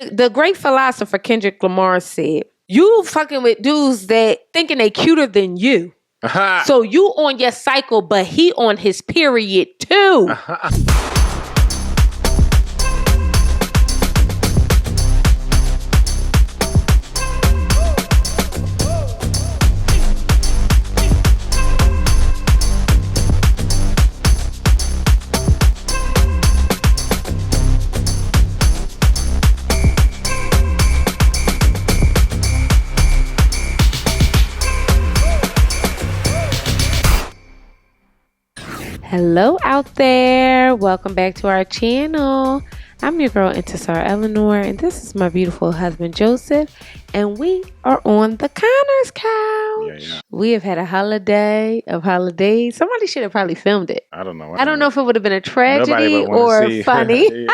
The great philosopher Kendrick Lamar said, you fucking with dudes that thinking they cuter than you. So you on your cycle, but he on his period too. Hello out there. Welcome back to our channel. I'm your girl, Intisar Eleanor, and this is my beautiful husband, Joseph, and we are on the Conner's couch. Yeah. We have had a holiday of holidays. Somebody should have probably filmed it. I don't know. I don't know if it would have been a tragedy or funny.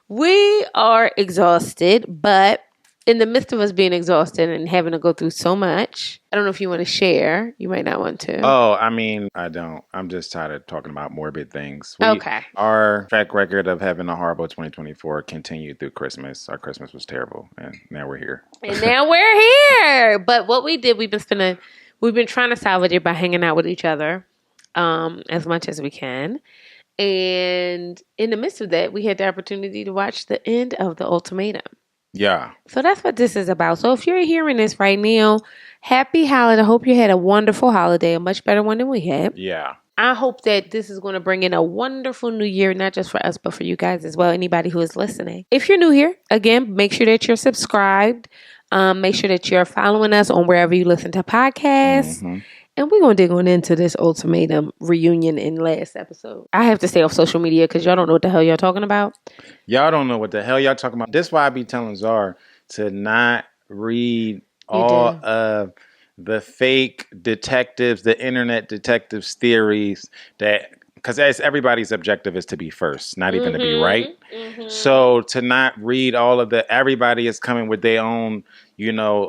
We are exhausted, but in the midst of us being exhausted and having to go through so much, I don't know if you want to share. You might not want to. Oh, I mean, I don't. I'm just tired of talking about morbid things. Okay. Our track record of having a horrible 2024 continued through Christmas. Our Christmas was terrible, and now we're here. And now we're here. But what we did, we've been trying to salvage it by hanging out with each other as much as we can. And in the midst of that, we had the opportunity to watch the end of the Ultimatum. Yeah. So that's what this is about. So if you're hearing this right now, happy holiday. I hope you had a wonderful holiday, a much better one than we had. Yeah. I hope that this is going to bring in a wonderful new year, not just for us, but for you guys as well, anybody who is listening. If you're new here, again, make sure that you're subscribed. Make sure that you're following us on wherever you listen to podcasts. Mm-hmm. And we're going to dig on into this Ultimatum reunion in last episode. I have to stay off social media because y'all don't know what the hell y'all talking about. Y'all don't know what the hell y'all talking about. This is why I be telling Zar to not read all of the fake detectives, the internet detectives theories that, because everybody's objective is to be first, not even to be right. Mm-hmm. So to not read all of everybody is coming with their own,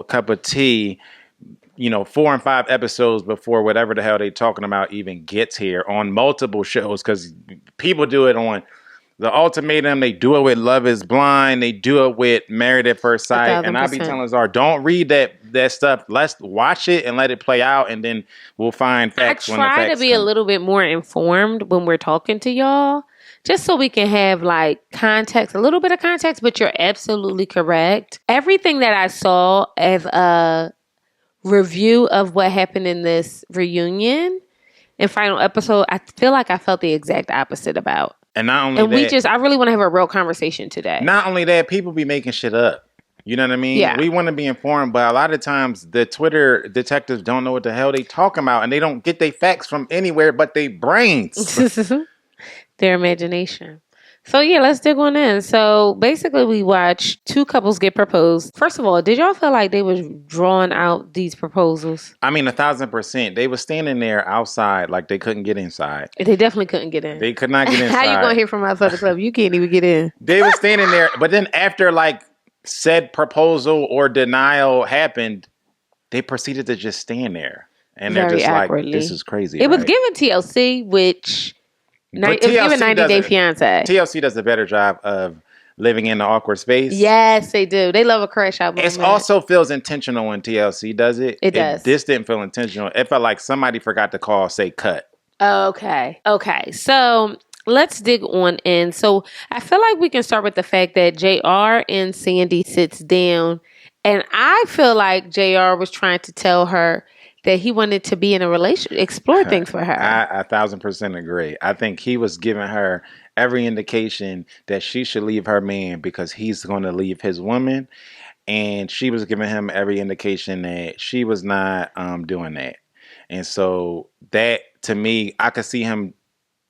cup of tea, 4 and 5 episodes before whatever the hell they talking about even gets here on multiple shows, because people do it on The Ultimatum, they do it with Love is Blind, they do it with Married at First Sight, 1,000%. And I be telling Zar, don't read that stuff. Let's watch it and let it play out, and then we'll find facts. I try to be a little bit more informed when we're talking to y'all, just so we can have context, a little bit of context, but you're absolutely correct. Everything that I saw as a review of what happened in this reunion and final episode, I feel like I felt the exact opposite about. And not only I really want to have a real conversation today. Not only that, people be making shit up. You know what I mean? Yeah. We want to be informed, but a lot of times the Twitter detectives don't know what the hell they talking about, and they don't get their facts from anywhere but their brains. Their imagination. So yeah, let's dig on in. So basically we watched 2 couples get proposed. First of all, did y'all feel like they was drawing out these proposals? I mean, 1,000%. They were standing there outside like they couldn't get inside. They definitely couldn't get in. They could not get inside. How you gonna hear from outside the club? You can't even get in. They were standing there, but then after said proposal or denial happened, they proceeded to just stand there. And Very they're just awkwardly. This is crazy. It was given TLC, which... It was given 90 Day Fiance. TLC does a better job of living in the awkward space. Yes, they do. They love a crash out moment. It also feels intentional when TLC does it. It does. This didn't feel intentional. It felt like somebody forgot to call, say cut. Okay. So let's dig on in. So I feel like we can start with the fact that JR and Sandy sits down. And I feel like JR was trying to tell her that he wanted to be in a relationship, explore things for her. I 1,000% agree. I think he was giving her every indication that she should leave her man because he's going to leave his woman. And she was giving him every indication that she was not doing that. And so that, to me, I could see him,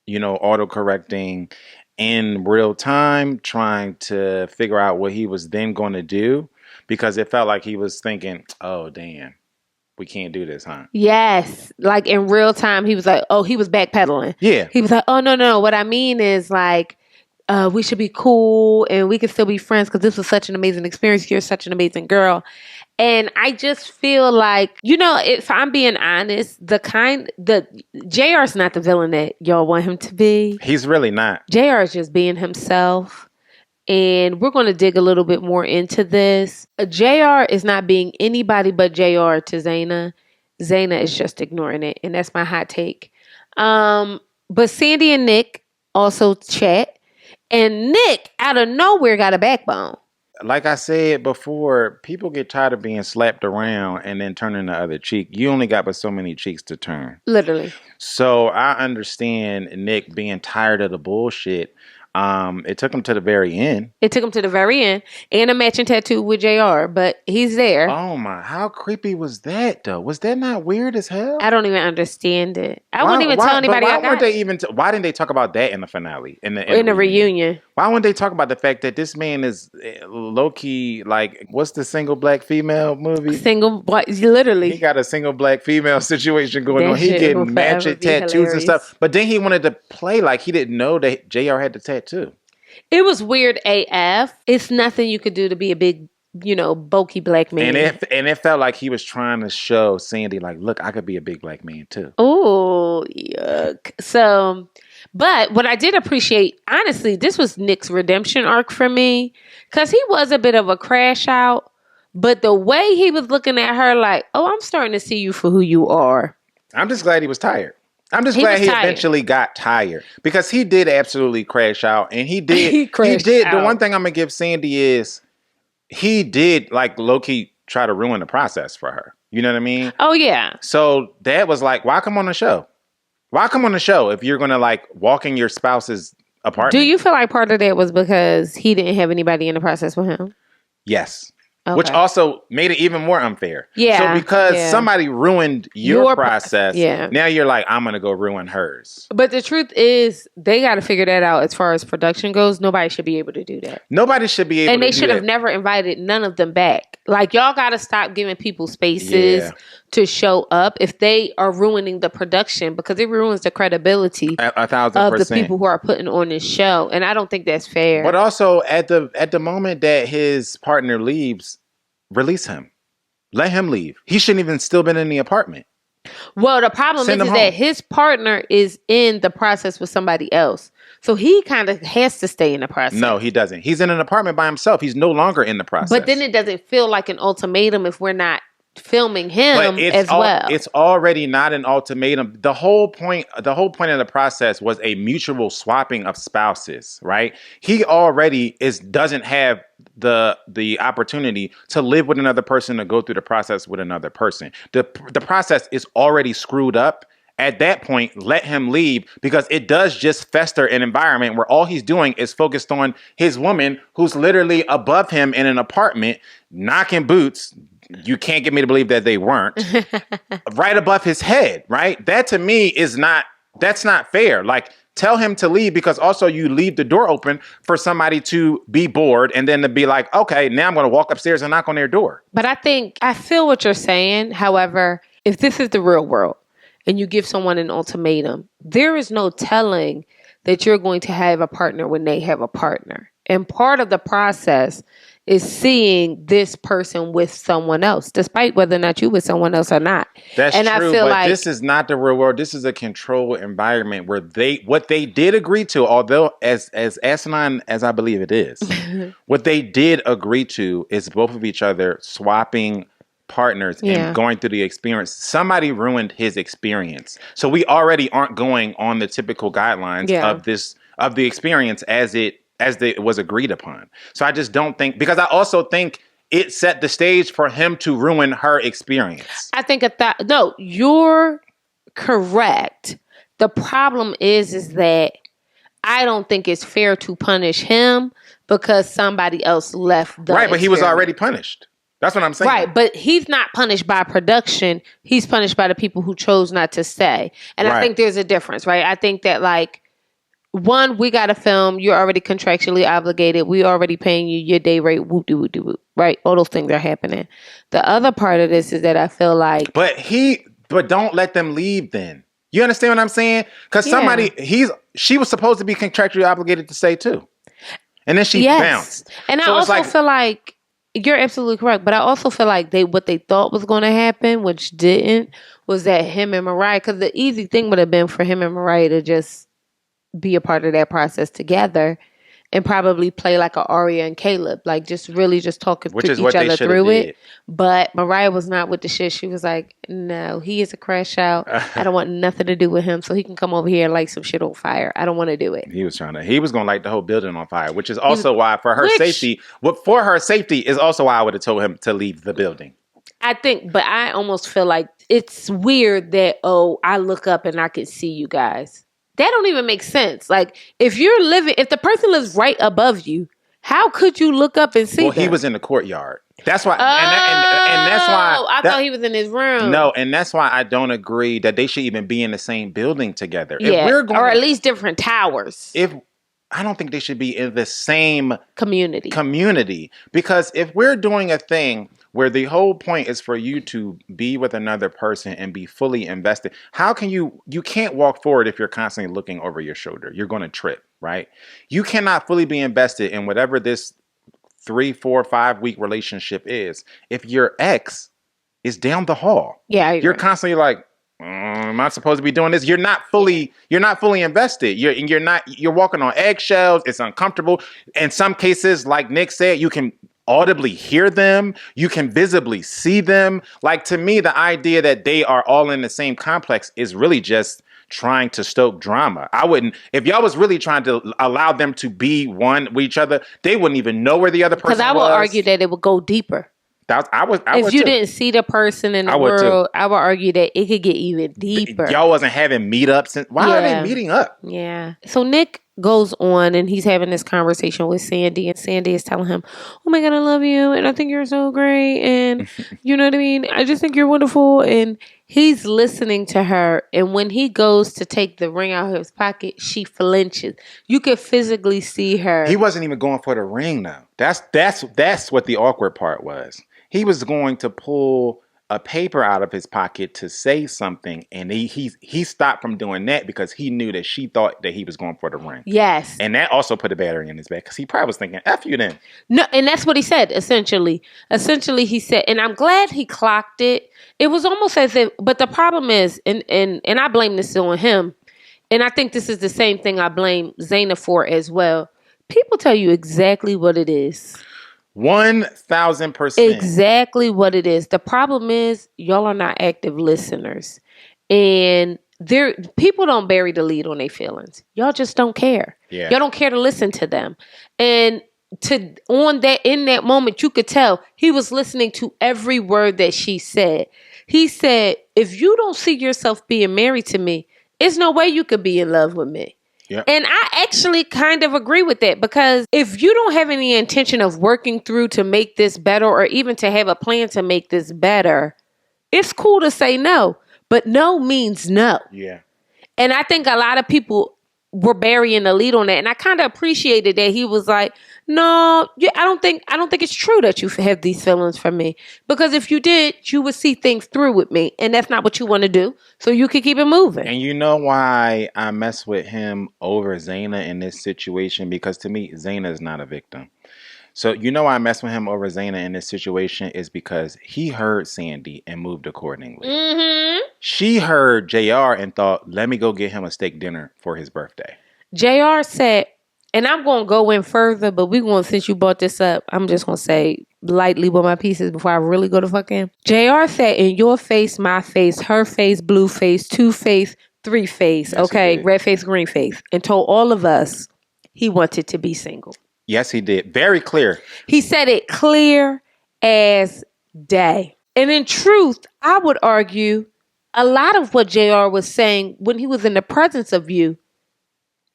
auto-correcting in real time, trying to figure out what he was then going to do, because it felt like he was thinking, oh, damn. We can't do this, huh? Yes. Like in real time, he was like, oh, he was backpedaling. Yeah. He was like, oh, no. What I mean is we should be cool and we can still be friends because this was such an amazing experience. You're such an amazing girl. And I just feel like, if I'm being honest, JR's not the villain that y'all want him to be. He's really not. JR is just being himself. And we're going to dig a little bit more into this. JR is not being anybody but JR to Zena. Zena is just ignoring it. And that's my hot take. But Sandy and Nick also chat. And Nick, out of nowhere, got a backbone. Like I said before, people get tired of being slapped around and then turning the other cheek. You only got but so many cheeks to turn. Literally. So I understand Nick being tired of the bullshit. It took him to the very end. And a matching tattoo with JR, but he's there. Oh my, how creepy was that though? Was that not weird as hell? I don't even understand it. I wouldn't even tell anybody. Why didn't they talk about that in the finale? In the reunion? Why wouldn't they talk about the fact that this man is low key, like, what's the single black female movie? Literally. He got a single black female situation going on. He getting matching tattoos and stuff. But then he wanted to play like he didn't know that JR had the tattoo. It was weird AF. It's nothing you could do to be a big, bulky black man. And it felt like he was trying to show Sandy, like, look, I could be a big black man too. Oh, yuck. So, but what I did appreciate, honestly, this was Nick's redemption arc for me. Because he was a bit of a crash out. But the way he was looking at her like, oh, I'm starting to see you for who you are. I'm just glad he was tired. I'm just glad he eventually got tired. Because he did absolutely crash out. And he did. he did. The one thing I'm going to give Sandy is he did, like, low-key try to ruin the process for her. You know what I mean? Oh, yeah. So Dad was like, why come on the show? Why come on the show if you're going to, like, walk in your spouse's apartment? Do you feel like part of that was because he didn't have anybody in the process with him? Yes. Okay. Which also made it even more unfair. Yeah. So because somebody ruined your process, now you're like, I'm going to go ruin hers. But the truth is, they got to figure that out as far as production goes. Nobody should be able to do that. Nobody should be able to do that. And they should have never invited none of them back. Like, y'all got to stop giving people spaces to show up if they are ruining the production, because it ruins the credibility 1,000%. of the people who are putting on this show. And I don't think that's fair. But also, at the moment that his partner leaves, release him. Let him leave. He shouldn't even still been in the apartment. Well, the problem is that his partner is in the process with somebody else. So he kind of has to stay in the process. No, he doesn't. He's in an apartment by himself. He's no longer in the process. But then it doesn't feel like an ultimatum if we're not filming him as well. It's already not an ultimatum. The whole point of the process was a mutual swapping of spouses, right? He already doesn't have the opportunity to live with another person, to go through the process with another person. The process is already screwed up. At that point, let him leave, because it does just fester an environment where all he's doing is focused on his woman, who's literally above him in an apartment, knocking boots. You can't get me to believe that they weren't right above his head, right? That to me that's not fair. Like, tell him to leave, because also you leave the door open for somebody to be bored and then to be like, okay, now I'm going to walk upstairs and knock on their door. But I feel what you're saying. However, if this is the real world and you give someone an ultimatum, there is no telling that you're going to have a partner when they have a partner. And part of the process is seeing this person with someone else, despite whether or not you with someone else or not. That's true, I feel like this is not the real world. This is a controlled environment where what they did agree to, although as asinine as I believe it is, what they did agree to is both of each other swapping partners and going through the experience. Somebody ruined his experience. So we already aren't going on the typical guidelines of the experience as it was agreed upon. So I just don't think, because I also think it set the stage for him to ruin her experience. I think no, you're correct. The problem is that I don't think it's fair to punish him because somebody else left the Right, but he was already punished. That's what I'm saying. Right, but he's not punished by production. He's punished by the people who chose not to stay. And I think there's a difference, right? I think that, like, one, we got to film. You're already contractually obligated. We already paying you your day rate. Whoop de whoop de whoop. Right? All those things are happening. The other part of this is that I feel like, but don't let them leave. Then you understand what I'm saying? Because she was supposed to be contractually obligated to stay too, and then she bounced. And so I also feel like you're absolutely correct. But I also feel like what they thought was going to happen, which didn't, was that him and Mariah. Because the easy thing would have been for him and Mariah to just be a part of that process together and probably play like a Arya and Caleb, like just really just talking Which to is each what other they through did. it. But Mariah was not with the shit. She was like, no, he is a crash out. I don't want nothing to do with him, so he can come over here and light some shit on fire. I don't want to do it. He was going to light the whole building on fire, which is also why for her safety is also why I would have told him to leave the building. I think, but I almost feel like it's weird that, I look up and I can see you guys. That don't even make sense. Like, if the person lives right above you, how could you look up and see them? Well, he was in the courtyard. That's why. And that's why. I thought he was in his room. No, and that's why I don't agree that they should even be in the same building together. Yeah, or at least different towers. I don't think they should be in the same community. Because if we're doing a thing where the whole point is for you to be with another person and be fully invested, how can you can't walk forward if you're constantly looking over your shoulder. You're going to trip, right? You cannot fully be invested in whatever this 3, 4, 5 week relationship is if your ex is down the hall. Yeah, you're constantly like, am I supposed to be doing this? You're not fully invested. You're walking on eggshells. It's uncomfortable. In some cases, like Nick said, you can audibly hear them. You can visibly see them. Like, to me, the idea that they are all in the same complex is really just trying to stoke drama. If y'all was really trying to allow them to be one with each other, they wouldn't even know where the other person was. Because I would argue that it would go deeper. If you didn't see the person in the world, I would argue that it could get even deeper. Y'all wasn't having meetups. Why are they meeting up? Yeah. So Nick goes on and he's having this conversation with Sandy, and Sandy is telling him, oh my God, I love you. And I think you're so great. And you know what I mean? I just think you're wonderful. And he's listening to her. And when he goes to take the ring out of his pocket, she flinches. You could physically see her. He wasn't even going for the ring though. That's what the awkward part was. He was going to pull a paper out of his pocket to say something, and he stopped from doing that because he knew that she thought that he was going for the ring. Yes. And that also put a battery in his back because he probably was thinking, F you then. No, and that's what he said, essentially. Essentially, he said, and I'm glad he clocked it. It was almost as if, but the problem is, and I blame this on him, and I think this is the same thing I blame Zena for as well. People tell you exactly what it is. 1,000%. Exactly what it is. The problem is y'all are not active listeners, and people don't bury the lead on their feelings. Y'all just don't care. Yeah. Y'all don't care to listen to them. And in that moment, you could tell he was listening to every word that she said. He said, if you don't see yourself being married to me, there's no way you could be in love with me. Yep. And I actually kind of agree with that, because if you don't have any intention of working through to make this better, or even to have a plan to make this better, it's cool to say no, but no means no. Yeah. And I think a lot of people were burying the lead on that. And I kind of appreciated that he was like, no, I don't think it's true that you have these feelings for me. Because if you did, you would see things through with me. And that's not what you want to do. So you can keep it moving. And you know why I mess with him over Zena in this situation? Because to me, Zena is not a victim. So you know why I mess with him over Zena in this situation is because he heard Sandy and moved accordingly. Mm-hmm. She heard JR and thought, let me go get him a steak dinner for his birthday. JR said, and I'm going to go in further, but since you brought this up, I'm just going to say lightly with my pieces before I really go to fuck him. JR said, in your face, my face, her face, blue face, two face, three face, yes, okay, red face, green face, and told all of us he wanted to be single. Yes, he did. Very clear. He said it clear as day. And in truth, I would argue a lot of what JR was saying when he was in the presence of you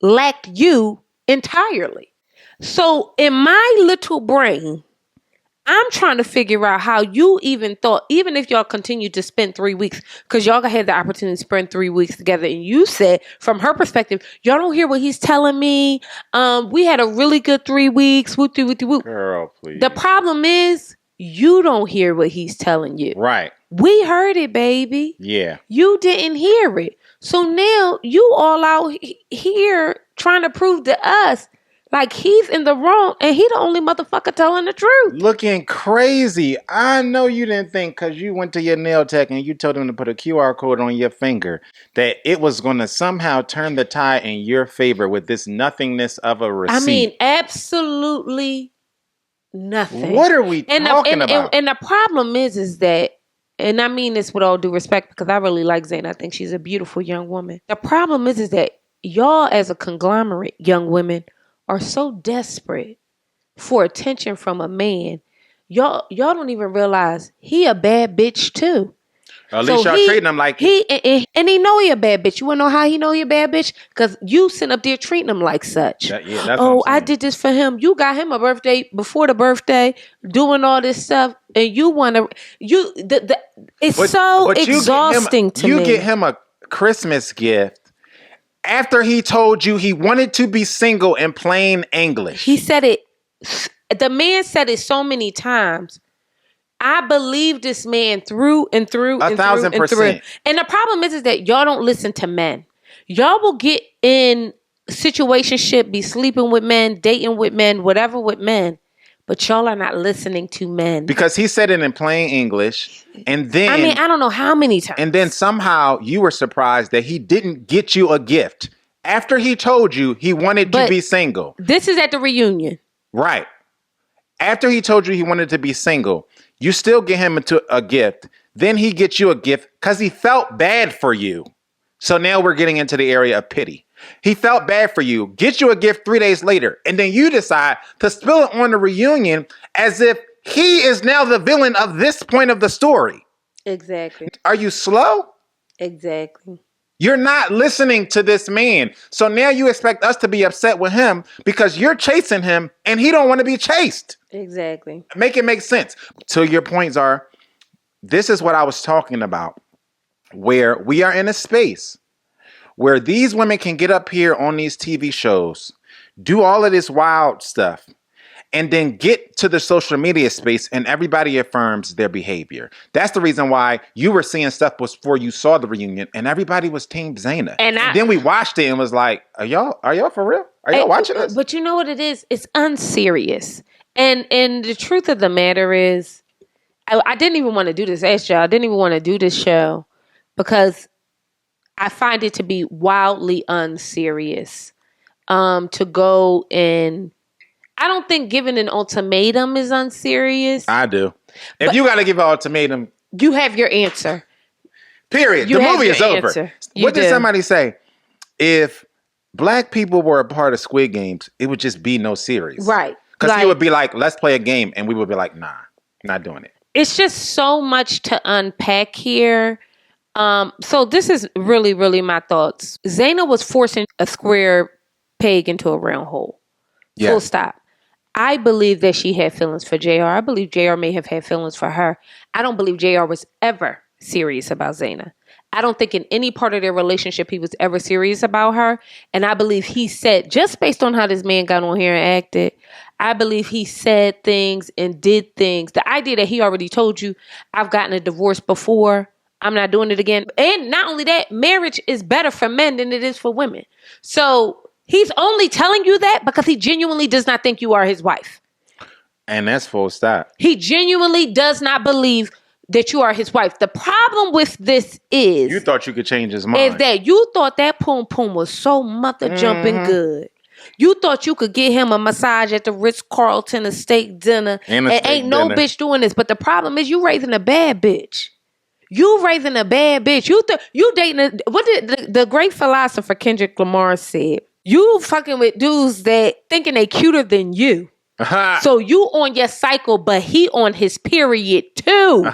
lacked you entirely. So in my little brain, I'm trying to figure out how you even thought, even if y'all continued to spend 3 weeks, because y'all had the opportunity to spend 3 weeks together, and you said, from her perspective, y'all don't hear what he's telling me. We had a really good 3 weeks. Whoop, whoop, whoop. Girl, please. The problem is, you don't hear what he's telling you. Right. We heard it, baby. Yeah. You didn't hear it. So now you all out here trying to prove to us Like, he's in the wrong, and he the only motherfucker telling the truth. Looking crazy. I know you didn't think because you went to your nail tech and you told him to put a QR code on your finger that it was going to somehow turn the tide in your favor with this nothingness of a receipt. I mean, absolutely nothing. What are we talking about? And the problem is that, and I mean this with all due respect because I really like Zena. I think she's a beautiful young woman. The problem is that y'all as a conglomerate, young women, are so desperate for attention from a man. Y'all don't even realize he a bad bitch too. At least y'all treating him like and he know he a bad bitch. You wanna know how he know he a bad bitch? Because you sitting up there treating him like such. That's I did this for him. You got him a birthday before the birthday, doing all this stuff, and you wanna it's so exhausting to me. You get him a Christmas gift after he told you he wanted to be single in plain English. He said it. The man said it so many times. I believe this man through and through. 1,000%. And the problem is that y'all don't listen to men. Y'all will get in situationship, be sleeping with men, dating with men, whatever with men. But y'all are not listening to men. Because he said it in plain English. And then... I mean, I don't know how many times. And then somehow you were surprised that he didn't get you a gift after he told you he wanted to be single. This is at the reunion. Right. After he told you he wanted to be single, you still get him a gift. Then he gets you a gift because he felt bad for you. So now we're getting into the area of pity. He felt bad for you, gets you a gift 3 days later, and then you decide to spill it on the reunion as if he is now the villain of this point of the story. Exactly. Are you slow? Exactly. You're not listening to this man. So now you expect us to be upset with him because you're chasing him and he don't want to be chased. Exactly. Make it make sense. To your point, Zar, this is what I was talking about, where we are in a space where these women can get up here on these TV shows, do all of this wild stuff, and then get to the social media space and everybody affirms their behavior. That's the reason why you were seeing stuff before you saw the reunion and everybody was Team Zena. And then we watched it and was like, are y'all for real? Are y'all watching this? But you know what it is? It's unserious. And the truth of the matter is, I didn't even want to do this. Ask y'all, I didn't even want to do this show because I find it to be wildly unserious. To go and I don't think giving an ultimatum is unserious. I do. If you got to give an ultimatum, you have your answer. Period. The movie is over. What did somebody say? If black people were a part of Squid Games, it would just be no series. Right. Because he would be like, let's play a game. And we would be like, nah, not doing it. It's just so much to unpack here. So this is really, really my thoughts. Zena was forcing a square peg into a round hole. Yes. Full stop. I believe that she had feelings for JR. I believe JR may have had feelings for her. I don't believe JR was ever serious about Zena. I don't think in any part of their relationship he was ever serious about her. And I believe he said, just based on how this man got on here and acted, I believe he said things and did things. The idea that he already told you, I've gotten a divorce before, I'm not doing it again. And not only that, marriage is better for men than it is for women. So he's only telling you that because he genuinely does not think you are his wife. And that's full stop. He genuinely does not believe that you are his wife. The problem with this is... You thought you could change his mind. Is that you thought that poom poom was so mother jumping good. You thought you could get him a massage at the Ritz-Carlton, a steak dinner. And ain't no bitch doing this. But the problem is you raising a bad bitch. You raising a bad bitch. You dating what did the great philosopher Kendrick Lamar said? You fucking with dudes that thinking they cuter than you. So you on your cycle, but he on his period too.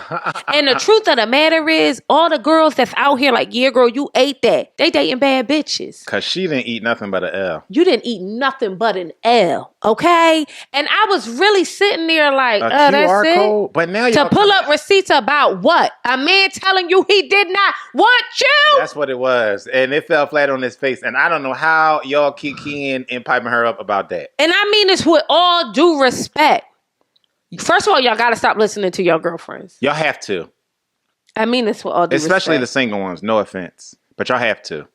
And the truth of the matter is, all the girls that's out here like, yeah, girl, you ate that. They dating bad bitches. Because she didn't eat nothing but an L. You didn't eat nothing but an L, okay? And I was really sitting there like, that's QR code? But now to pull up receipts about what? A man telling you he did not want you? That's what it was. And it fell flat on his face. And I don't know how y'all keep keying and piping her up about that. And I mean this with all due respect. First of all, y'all got to stop listening to your girlfriends. Y'all have to. I mean this with all due respect. Especially the single ones. No offense. But y'all have to.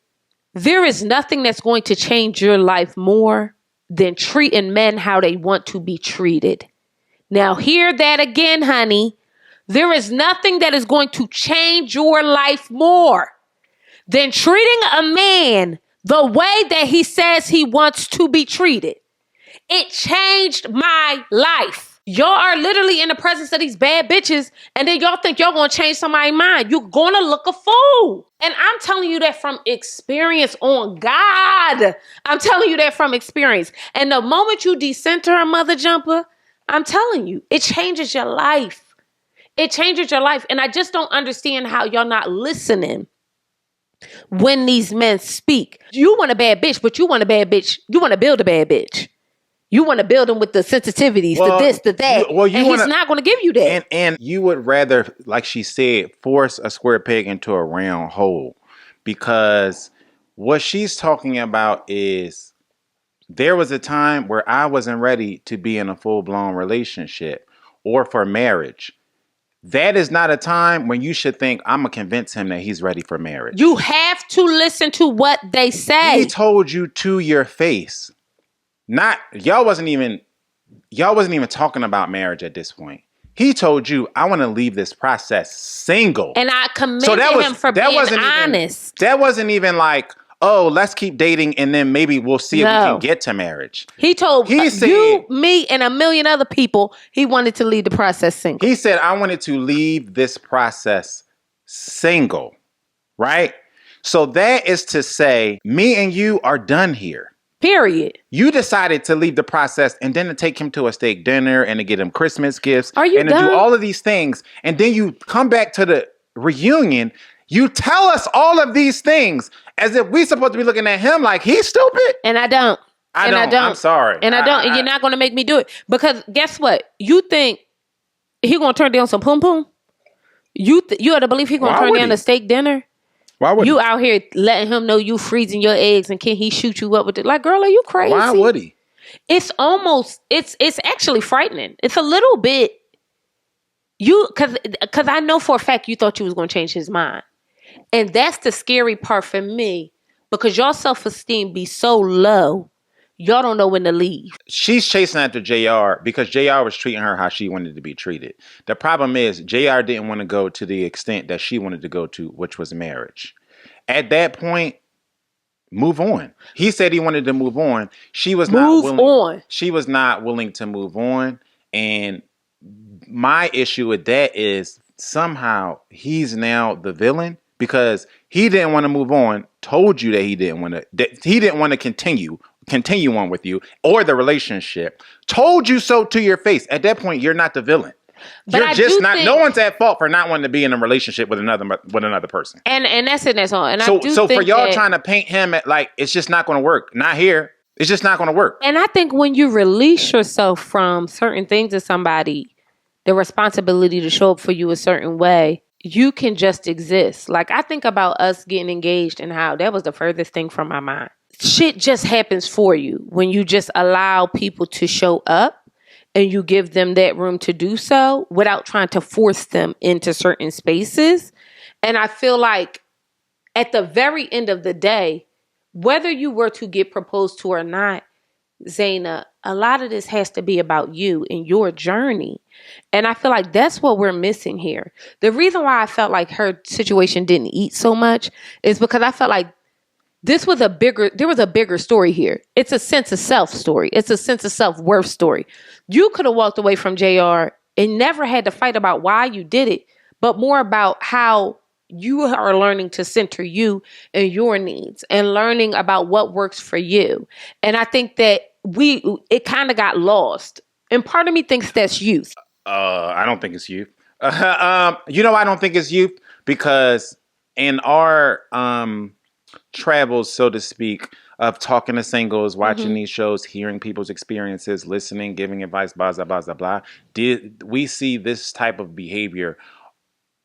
There is nothing that's going to change your life more than treating men how they want to be treated. Now, hear that again, honey. There is nothing that is going to change your life more than treating a man the way that he says he wants to be treated. It changed my life. Y'all are literally in the presence of these bad bitches, and then y'all think y'all gonna change somebody's mind. You're gonna look a fool. And I'm telling you that from experience on God. I'm telling you that from experience. And the moment you decenter a mother jumper, I'm telling you, it changes your life. It changes your life. And I just don't understand how y'all not listening when these men speak. You want a bad bitch, but you want a bad bitch. You want to build a bad bitch. You want to build him with the sensitivities, the this, the that. He's not going to give you that. And you would rather, like she said, force a square peg into a round hole. Because what she's talking about is there was a time where I wasn't ready to be in a full-blown relationship or for marriage. That is not a time when you should think, I'm going to convince him that he's ready for marriage. You have to listen to what they say. He told you to your face. Y'all wasn't even talking about marriage at this point. He told you, I want to leave this process single. And I commended him for being honest. That wasn't even like, oh, let's keep dating and then maybe we'll see if we can get to marriage. He told you, me, and a million other people he wanted to leave the process single. He said, I wanted to leave this process single, right? So that is to say, me and you are done here. Period. You decided to leave the process and then to take him to a steak dinner and to get him Christmas gifts. Are you and done? To do all of these things. And then you come back to the reunion. You tell us all of these things as if we're supposed to be looking at him like he's stupid. And I don't. I don't. I'm sorry. And I don't. And you're not going to make me do it. Because guess what? You think he going to turn down some pum pum? You ought to believe he going to turn down a steak dinner? Why would you out here letting him know you freezing your eggs and can he shoot you up with it? Like, girl, are you crazy? Why would he? It's almost, it's actually frightening. It's a little bit, because I know for a fact you thought you was going to change his mind. And that's the scary part for me, because your self-esteem be so low, y'all don't know when to leave. She's chasing after JR because JR was treating her how she wanted to be treated. The problem is JR didn't want to go to the extent that she wanted to go to, which was marriage. At that point, move on. He said he wanted to move on. She was not willing. She was not willing to move on. And my issue with that is somehow he's now the villain because he didn't want to move on, told you that he didn't want to continue on with you or the relationship, told you so to your face. At that point, you're not the villain. But no one's at fault for not wanting to be in a relationship with another person. And that's it, that's all. And so for y'all trying to paint him at like, it's just not going to work. Not here. It's just not going to work. And I think when you release yourself from certain things to somebody, the responsibility to show up for you a certain way, you can just exist. Like, I think about us getting engaged and how that was the furthest thing from my mind. Shit just happens for you when you just allow people to show up and you give them that room to do so without trying to force them into certain spaces. And I feel like at the very end of the day, whether you were to get proposed to or not, Zena, a lot of this has to be about you and your journey. And I feel like that's what we're missing here. The reason why I felt like her situation didn't eat so much is because I felt like there was a bigger story here. It's a sense of self story. It's a sense of self-worth story. You could have walked away from JR and never had to fight about why you did it, but more about how you are learning to center you and your needs and learning about what works for you. And I think that it kind of got lost. And part of me thinks that's youth. I don't think it's youth. I don't think it's youth because in our travels, so to speak, of talking to singles, watching these shows, hearing people's experiences, listening, giving advice, blah, blah, blah, blah, blah. Did we see this type of behavior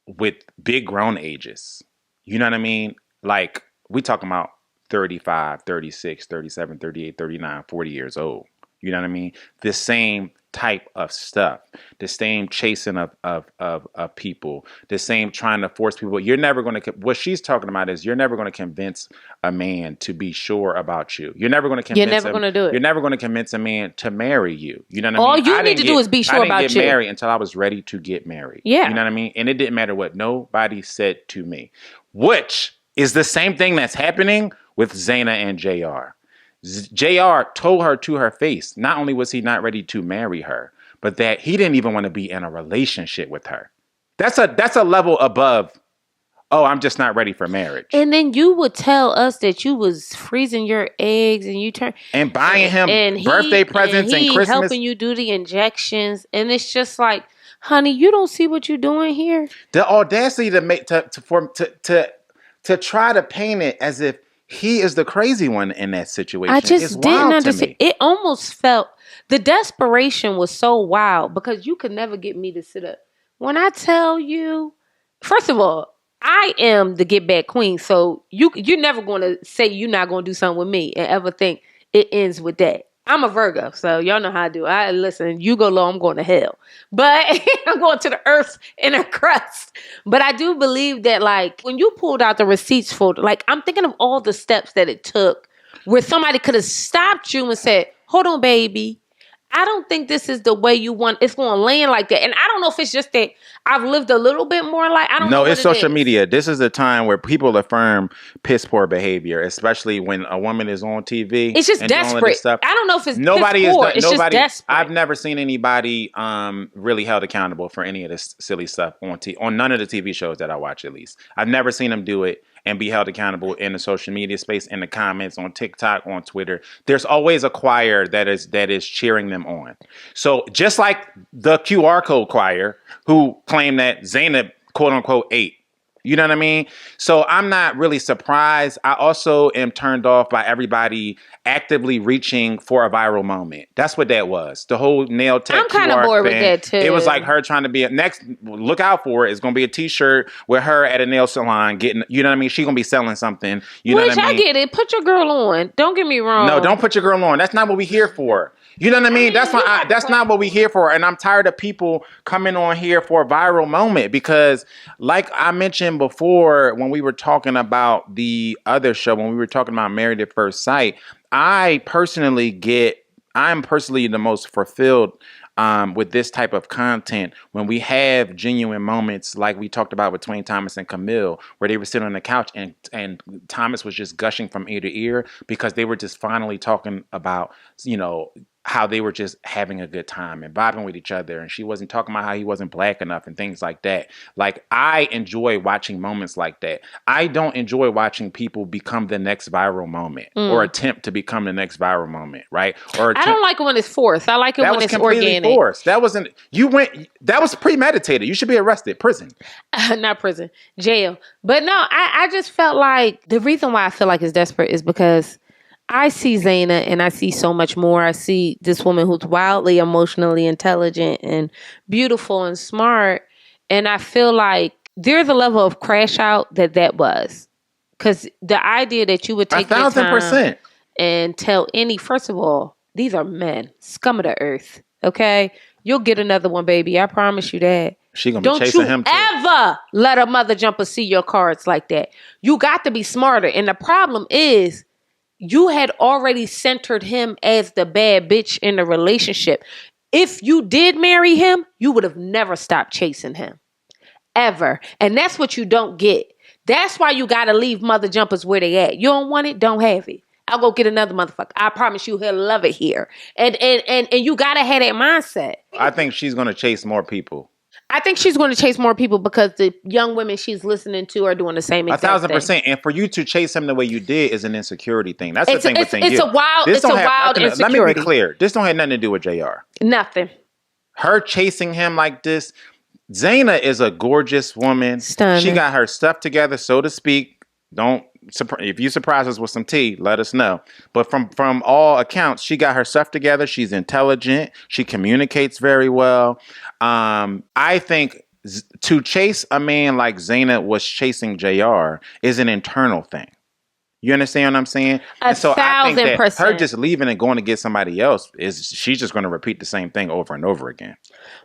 with big grown ages? You know what I mean? Like, we talking about 35, 36, 37, 38, 39, 40 years old. You know what I mean? The same type of stuff, the same chasing of people, the same trying to force people. You're never going to, what she's talking about is you're never going to convince a man to be sure about you. You're never going to convince You're never going to do it. You're never going to convince a man to marry you. You know what I All mean? you need to do is be sure about you. I didn't get married until I was ready to get married. Yeah. You know what I mean? And it didn't matter what nobody said to me, which is the same thing that's happening with Zena and Jr. JR told her to her face, not only was he not ready to marry her, but that he didn't even want to be in a relationship with her. That's a level above, oh, I'm just not ready for marriage. And then you would tell us that you was freezing your eggs and you and buying him birthday presents and Christmas, helping you do the injections, and it's just like, honey, you don't see what you're doing here. The audacity to try to paint it as if he is the crazy one in that situation. I just didn't understand. It almost felt, the desperation was so wild because you could never get me to sit up. When I tell you, first of all, I am the get back queen. So you're never going to say you're not going to do something with me and ever think it ends with that. I'm a Virgo, so y'all know how I do. I listen, you go low, I'm going to hell. But I'm going to the earth's inner crust. But I do believe that, like, when you pulled out the receipts folder, like, I'm thinking of all the steps that it took where somebody could have stopped you and said, hold on, baby. I don't think this is the way you want. It's going to land like that. And I don't know if it's just that I've lived a little bit more like, I don't know. No, it's social media. This is a time where people affirm piss poor behavior, especially when a woman is on TV. It's just desperate. I don't know if it's piss poor. It's just desperate. I've never seen anybody really held accountable for any of this silly stuff on none of the TV shows that I watch, at least. I've never seen them do it and be held accountable in the social media space, in the comments, on TikTok, on Twitter. There's always a choir that is cheering them on. So just like the QR code choir who claimed that Zaynab, quote unquote, ate. You know what I mean? So I'm not really surprised. I also am turned off by everybody actively reaching for a viral moment. That's what that was. The whole nail tech. I'm kind of bored with that too. It was like her trying to be look out for it. It's going to be a t-shirt with her at a nail salon getting, you know what I mean? She's going to be selling something. You know what I mean? I get it. Put your girl on. Don't get me wrong. No, don't put your girl on. That's not what we're here for. You know what I mean? That's not what we're here for. And I'm tired of people coming on here for a viral moment because, like I mentioned before, when we were talking about the other show, when we were talking about Married at First Sight, I'm personally the most fulfilled with this type of content when we have genuine moments like we talked about between Thomas and Camille, where they were sitting on the couch and Thomas was just gushing from ear to ear because they were just finally talking about, you know, how they were just having a good time and vibing with each other. And she wasn't talking about how he wasn't black enough and things like that. Like, I enjoy watching moments like that. I don't enjoy watching people become the next viral moment or attempt to become the next viral moment, right? I don't like it when it's forced. I like it when it's organic. Forced. That was premeditated. You should be arrested. Prison. Not prison. Jail. But no, I just felt like the reason why I feel like it's desperate is because I see Zena and I see so much more. I see this woman who's wildly emotionally intelligent and beautiful and smart. And I feel like there's a level of crash out that was. Because the idea that you would take 1,000% and tell first of all, these are men, scum of the earth. Okay? You'll get another one, baby. I promise you that. She gonna be chasing him too. Don't you ever let a mother jumper see your cards like that. You got to be smarter. And the problem is, you had already centered him as the bad bitch in the relationship. If you did marry him, you would have never stopped chasing him. Ever. And that's what you don't get. That's why you got to leave mother jumpers where they at. You don't want it, don't have it. I'll go get another motherfucker. I promise you he'll love it here. And you got to have that mindset. I think she's going to chase more people. I think she's going to chase more people because the young women she's listening to are doing the same exact thing. 1,000%. And for you to chase him the way you did is an insecurity thing. That's the thing with thing. It's a wild insecurity. Let me be clear. This don't have nothing to do with JR. Nothing. Her chasing him like this. Zena is a gorgeous woman. Stunning. She got her stuff together, so to speak. If you surprise us with some tea, let us know. But from all accounts, she got her stuff together. She's intelligent. She communicates very well. I think to chase a man like Zena was chasing JR is an internal thing. You understand what I'm saying? And so I think that her just leaving and going to get somebody else she's just going to repeat the same thing over and over again.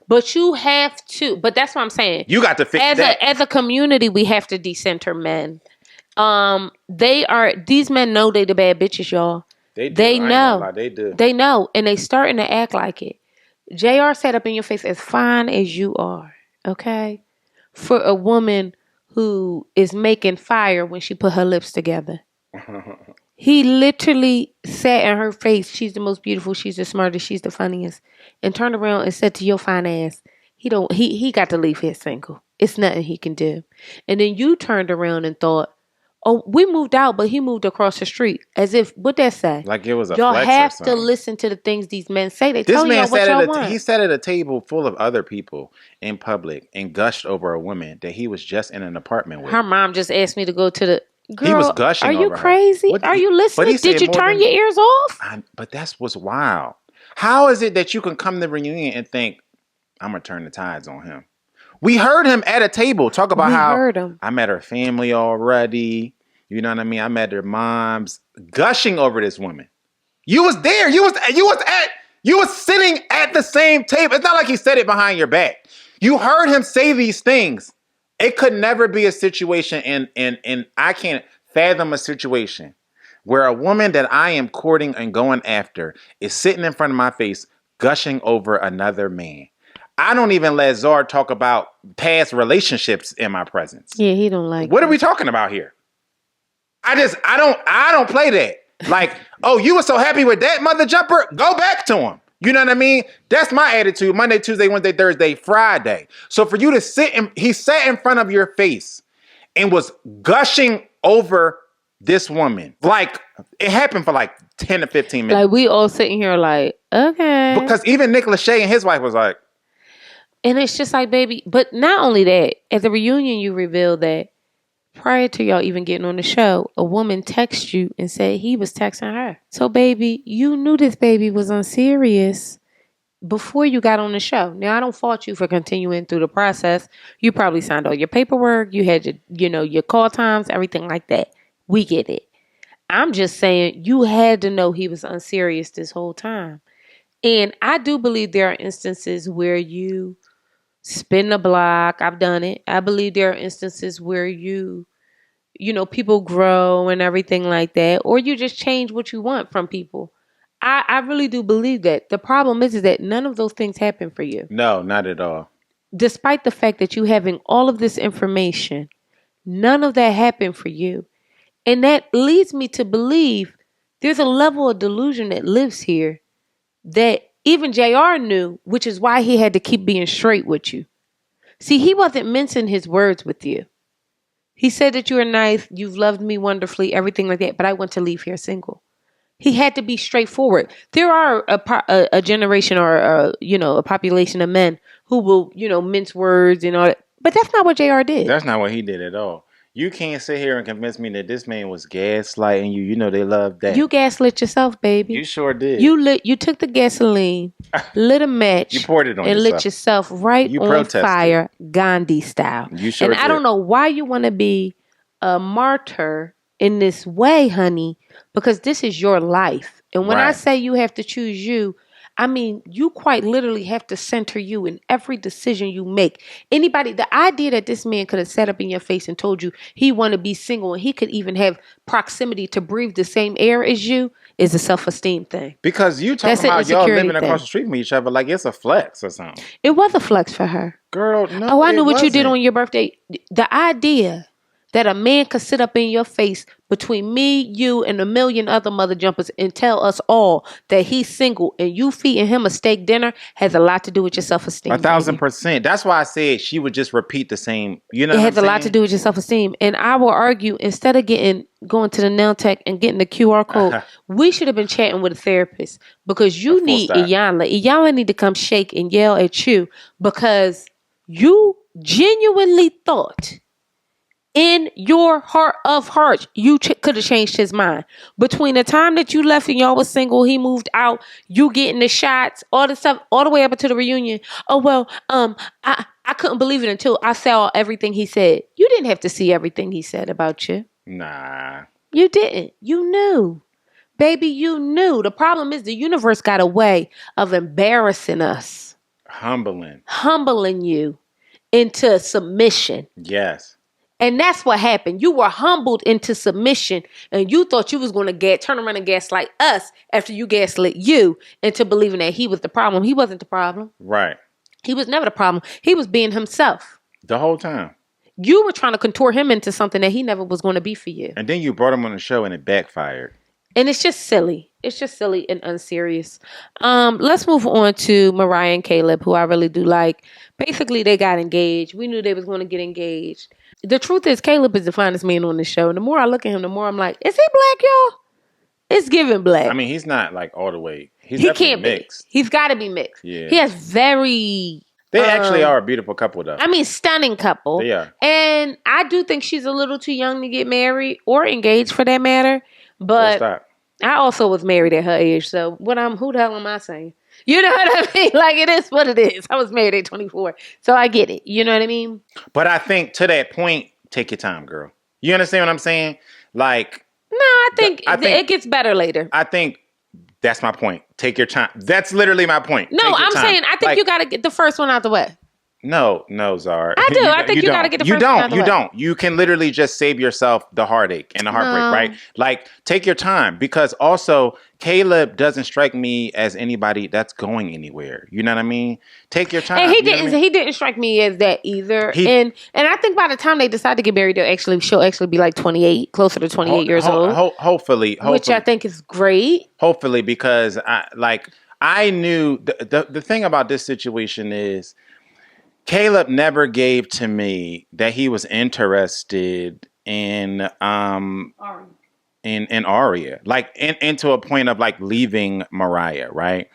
But you have to. But that's what I'm saying. You got to fix that. As a community, we have to decenter men. These men know they the bad bitches, y'all. They know. They do. They know, and they starting to act like it. JR sat up in your face as fine as you are, okay? For a woman who is making fire when she put her lips together. He literally sat in her face. She's the most beautiful. She's the smartest. She's the funniest. And turned around and said to your fine ass, he got to leave here single. It's nothing he can do. And then you turned around and thought, oh, we moved out, but he moved across the street. As if, what that say? Like it was a y'all flex have or something. to listen to the things these men say. They tell y'all what y'all want. He sat at a table full of other people in public and gushed over a woman that he was just in an apartment with. Her mom just asked me to go to the... Girl, he was gushing over her. Are you crazy? Are you listening? Did you turn your ears off? But that's what's wild. How is it that you can come to the reunion and think, I'm going to turn the tides on him? We heard him at a table talk about how I met her family already. You know what I mean? I met their moms, gushing over this woman. You was there. You was sitting at the same table. It's not like he said it behind your back. You heard him say these things. It could never be a situation, and I can't fathom a situation where a woman that I am courting and going after is sitting in front of my face, gushing over another man. I don't even let Zar talk about past relationships in my presence. Yeah, he don't like. What are we talking about here? I don't play that. Like, oh, you were so happy with that mother jumper? Go back to him. You know what I mean? That's my attitude. Monday, Tuesday, Wednesday, Thursday, Friday. So for you to he sat in front of your face and was gushing over this woman. Like, it happened for like 10 to 15 minutes. Like, we all sitting here like, okay. Because even Nick Lachey and his wife was like. And it's just like, baby. But not only that, at the reunion, you revealed that prior to y'all even getting on the show, a woman texted you and said he was texting her. So, baby, you knew this baby was unserious before you got on the show. Now, I don't fault you for continuing through the process. You probably signed all your paperwork. You had your call times, everything like that. We get it. I'm just saying you had to know he was unserious this whole time. And I do believe there are instances where you spin the block. I've done it. I believe there are instances where people grow and everything like that, or you just change what you want from people. I really do believe that. The problem is that none of those things happen for you. No, not at all. Despite the fact that you having all of this information, none of that happened for you. And that leads me to believe there's a level of delusion that lives here that even JR knew, which is why he had to keep being straight with you. See, he wasn't mincing his words with you. He said that you were nice, you've loved me wonderfully, everything like that, but I want to leave here single. He had to be straightforward. There are a generation or a population of men who will, mince words and all that, but that's not what JR did. That's not what he did at all. You can't sit here and convince me that this man was gaslighting you. You know they love that. You gaslit yourself, baby. You sure did. You took the gasoline, lit a match, you poured it on and yourself. Lit yourself right on protested. fire, Gandhi style. You sure and did. I don't know why you want to be a martyr in this way, honey, because this is your life. And when I say you have to choose you, I mean, you quite literally have to center you in every decision you make. The idea that this man could have sat up in your face and told you he want to be single and he could even have proximity to breathe the same air as you is a self-esteem thing. Because you talking about y'all living across the street from each other like it's a flex or something. It was a flex for her. Girl, no. Oh, I knew what you did on your birthday. The idea that a man could sit up in your face between me, you, and a million other mother jumpers and tell us all that he's single and you feeding him a steak dinner has a lot to do with your self-esteem. 1,000%. That's why I said she would just repeat the same. You know, it has a lot to do with your self-esteem. And I will argue, instead of going to the nail tech and getting the QR code, we should have been chatting with a therapist because you need Iyanla. Iyanla need to come shake and yell at you because you genuinely thought in your heart of hearts, you could have changed his mind. Between the time that you left and y'all was single, he moved out, you getting the shots, all the stuff, all the way up until the reunion. Oh, well, I couldn't believe it until I saw everything he said. You didn't have to see everything he said about you. Nah. You didn't. You knew. Baby, you knew. The problem is the universe got a way of embarrassing us. Humbling you into submission. Yes. And that's what happened. You were humbled into submission, and you thought you was going to turn around and gaslight us after you gaslit you into believing that he was the problem. He wasn't the problem. Right. He was never the problem. He was being himself. The whole time. You were trying to contort him into something that he never was going to be for you. And then you brought him on the show and it backfired. And it's just silly. It's just silly and unserious. Let's move on to Mariah and Caleb, who I really do like. Basically, they got engaged. We knew they was going to get engaged. The truth is, Caleb is the finest man on the show. And the more I look at him, the more I'm like, is he black, y'all? It's giving black. I mean, he's not like all the way. He can't mix. He's got to be mixed. Yeah. He has very... They actually are a beautiful couple, though. I mean, stunning couple. They are. And I do think she's a little too young to get married or engaged for that matter. But I also was married at her age. So who the hell am I saying? You know what I mean? Like, it is what it is. I was married at 24. So I get it. You know what I mean? But I think to that point, take your time, girl. You understand what I'm saying? Like... No, I think it gets better later. I think that's my point. Take your time. That's literally my point. No, I'm saying I think you got to get the first one out the way. No, Zar. I do. I think you got to get the first one out the way. You don't. You can literally just save yourself the heartache and the heartbreak, right? Like, take your time. Because also, Caleb doesn't strike me as anybody that's going anywhere. You know what I mean? Take your time. And he didn't strike me as that either. And I think by the time they decide to get married, she'll actually be like 28, closer to 28 years old. Hopefully. Which I think is great. Hopefully, because I knew the thing about this situation is Caleb never gave to me that he was interested in Arya, like into a point of like leaving Mariah, right?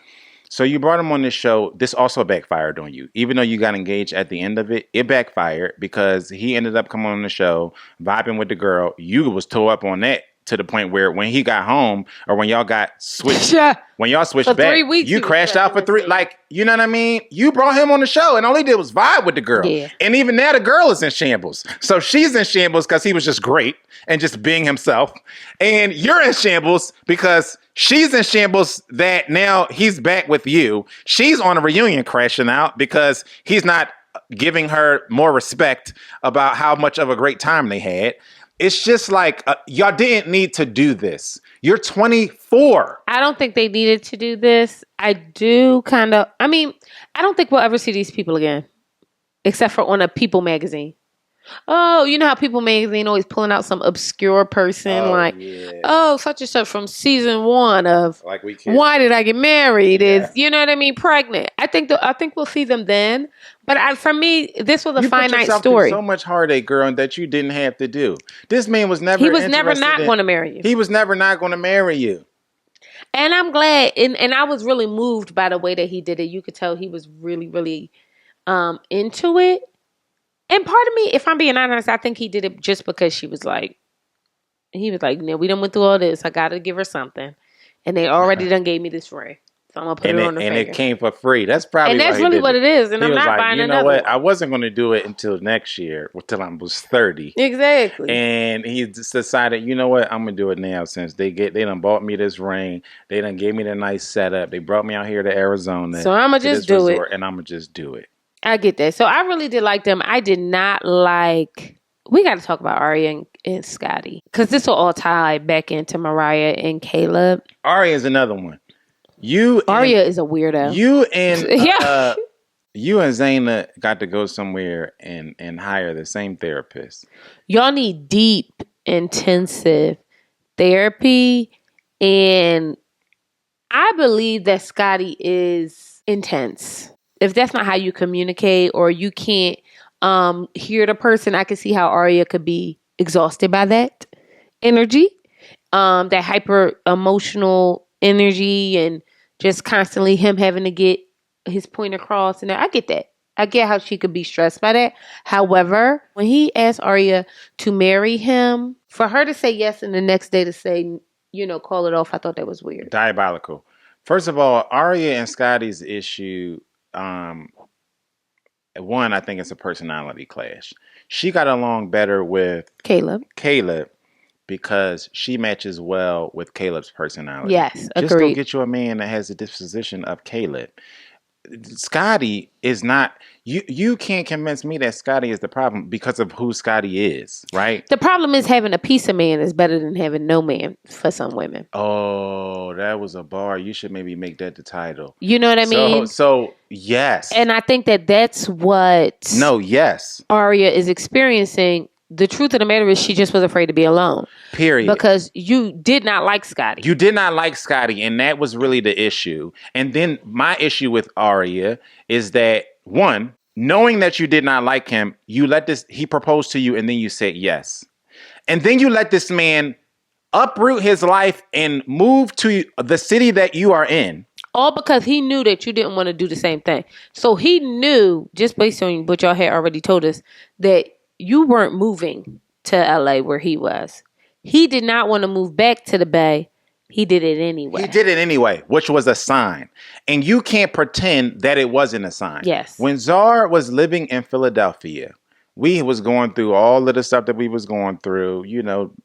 So you brought him on this show. This also backfired on you. Even though you got engaged at the end of it, it backfired because he ended up coming on the show, vibing with the girl. You was tore up on that to the point where when he got home or when y'all got switched, when y'all switched back, 3 weeks, you crashed out for 3, like, you know what I mean? You brought him on the show and all he did was vibe with the girl. Yeah. And even now the girl is in shambles. So she's in shambles because he was just great and just being himself. And you're in shambles because she's in shambles that now he's back with you. She's on a reunion crashing out because he's not giving her more respect about how much of a great time they had. It's just like, y'all didn't need to do this. You're 24. I don't think they needed to do this. I don't think we'll ever see these people again. Except for on a People magazine. Oh, you know how People magazine always pulling out some obscure person such and such from season 1 of like Why Did I Get Married? Is you know what I mean? Pregnant. I think we'll see them then. But for me, this was a finite story. So much heartache, girl, that you didn't have to do. This man was never. He was never not going to marry you. He was never not going to marry you. And I'm glad, and I was really moved by the way that he did it. You could tell he was really, really into it. And part of me, if I'm being honest, I think he did it just because he was like, no, we done went through all this. I got to give her something. And they already done gave me this ring. So I'm going to put it on the finger. And it came for free. That's probably And that's really what it is. And I'm not buying another one. You know what? I wasn't going to do it until next year, until I was 30. Exactly. And he just decided, you know what? I'm going to do it now since they done bought me this ring. They done gave me the nice setup. They brought me out here to Arizona. So I'm going to just do it. And I'm going to just do it. I get that. So I really did like them. I did not like... We got to talk about Arya and Scotty. Because this will all tie back into Mariah and Caleb. Arya is another one. Arya is a weirdo. You and Zena got to go somewhere and hire the same therapist. Y'all need deep, intensive therapy. And I believe that Scotty is intense. If that's not how you communicate or you can't hear the person, I can see how Arya could be exhausted by that energy, that hyper emotional energy, and just constantly him having to get his point across. And I get that. I get how she could be stressed by that. However, when he asked Arya to marry him, for her to say yes and the next day to say, call it off, I thought that was weird. Diabolical. First of all, Arya and Scotty's issue, one, I think it's a personality clash. She got along better with Caleb, because she matches well with Caleb's personality. Yes, agreed. Just go get you a man that has the disposition of Caleb. Scotty is not, you can't convince me that Scotty is the problem because of who Scotty is, right? The problem is having a piece of man is better than having no man for some women. Oh, that was a bar. You should maybe make that the title. You know what I mean? So yes. And I think that that's what yes. Arya is experiencing. The truth of the matter is she just was afraid to be alone. Period. Because you did not like Scotty. You did not like Scotty, and that was really the issue. And then my issue with Arya is that, one, knowing that you did not like him, he proposed to you, and then you said yes. And then you let this man uproot his life and move to the city that you are in. All because he knew that you didn't want to do the same thing. So he knew, just based on what y'all had already told us, that you weren't moving to LA where he was. He did not want to move back to the Bay. He did it anyway. He did it anyway, which was a sign. And you can't pretend that it wasn't a sign. Yes. When Zar was living in Philadelphia, we was going through all of the stuff that we was going through,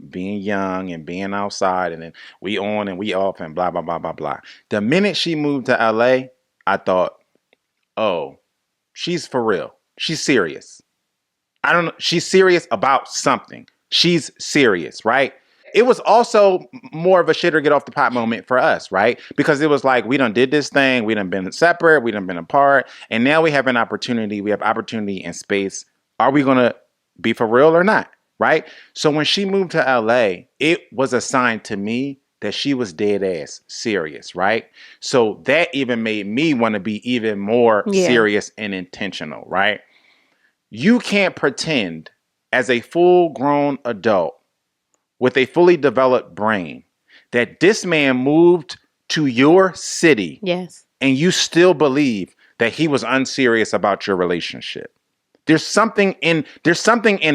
being young and being outside, and then we on and we off and blah, blah, blah, blah, blah. The minute she moved to LA, I thought, oh, she's for real. She's serious. I don't know. She's serious about something. She's serious, right? It was also more of a shit or get off the pot moment for us, right? Because it was like, we done did this thing. We done been separate. We done been apart. And now we have an opportunity. We have opportunity and space. Are we going to be for real or not? Right? So when she moved to LA, it was a sign to me that she was dead ass serious, right? So that even made me want to be even more serious and intentional, right? You can't pretend as a full-grown adult with a fully developed brain that this man moved to your city. Yes. And you still believe that he was unserious about your relationship. There's something in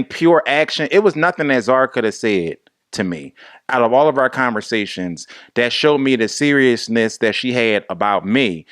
pure action. It was nothing that Zar could have said to me out of all of our conversations that showed me the seriousness that she had about me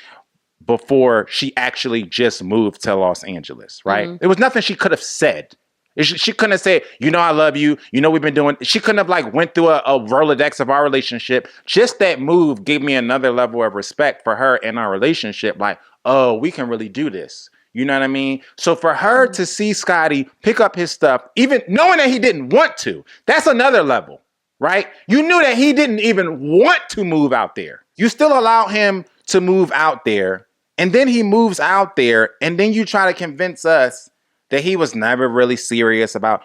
before she actually just moved to Los Angeles, right? Mm-hmm. There was nothing she could have said. She couldn't have said, I love you. We've been doing. She couldn't have went through a Rolodex of our relationship. Just that move gave me another level of respect for her and our relationship. Oh, we can really do this. You know what I mean? So for her to see Scotty pick up his stuff, even knowing that he didn't want to, that's another level, right? You knew that he didn't even want to move out there. You still allow him to move out there. And then he moves out there. And then you try to convince us that he was never really serious about,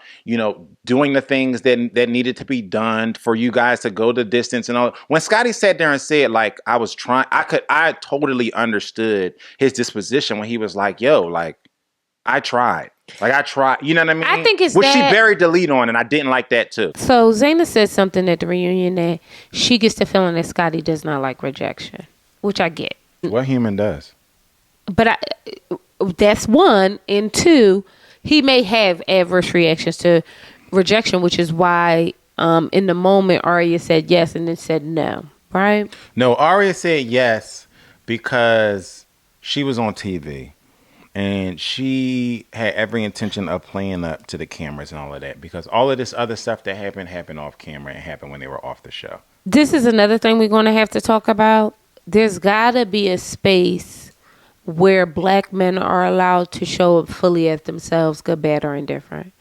doing the things that needed to be done for you guys to go the distance and all. When Scotty sat there and said, I totally understood his disposition when he was like, yo, I tried. I tried. You know what I mean? I think it's which she buried the lead on, and I didn't like that too. So Zena said something at the reunion that she gets the feeling that Scotty does not like rejection, which I get. What human does? But that's one. And two, he may have adverse reactions to rejection, which is why in the moment Arya said yes and then said no, right? No, Arya said yes because she was on TV and she had every intention of playing up to the cameras and all of that, because all of this other stuff that happened off camera and happened when they were off the show. This is another thing we're going to have to talk about. There's got to be a space where black men are allowed to show up fully as themselves, good, bad, or indifferent.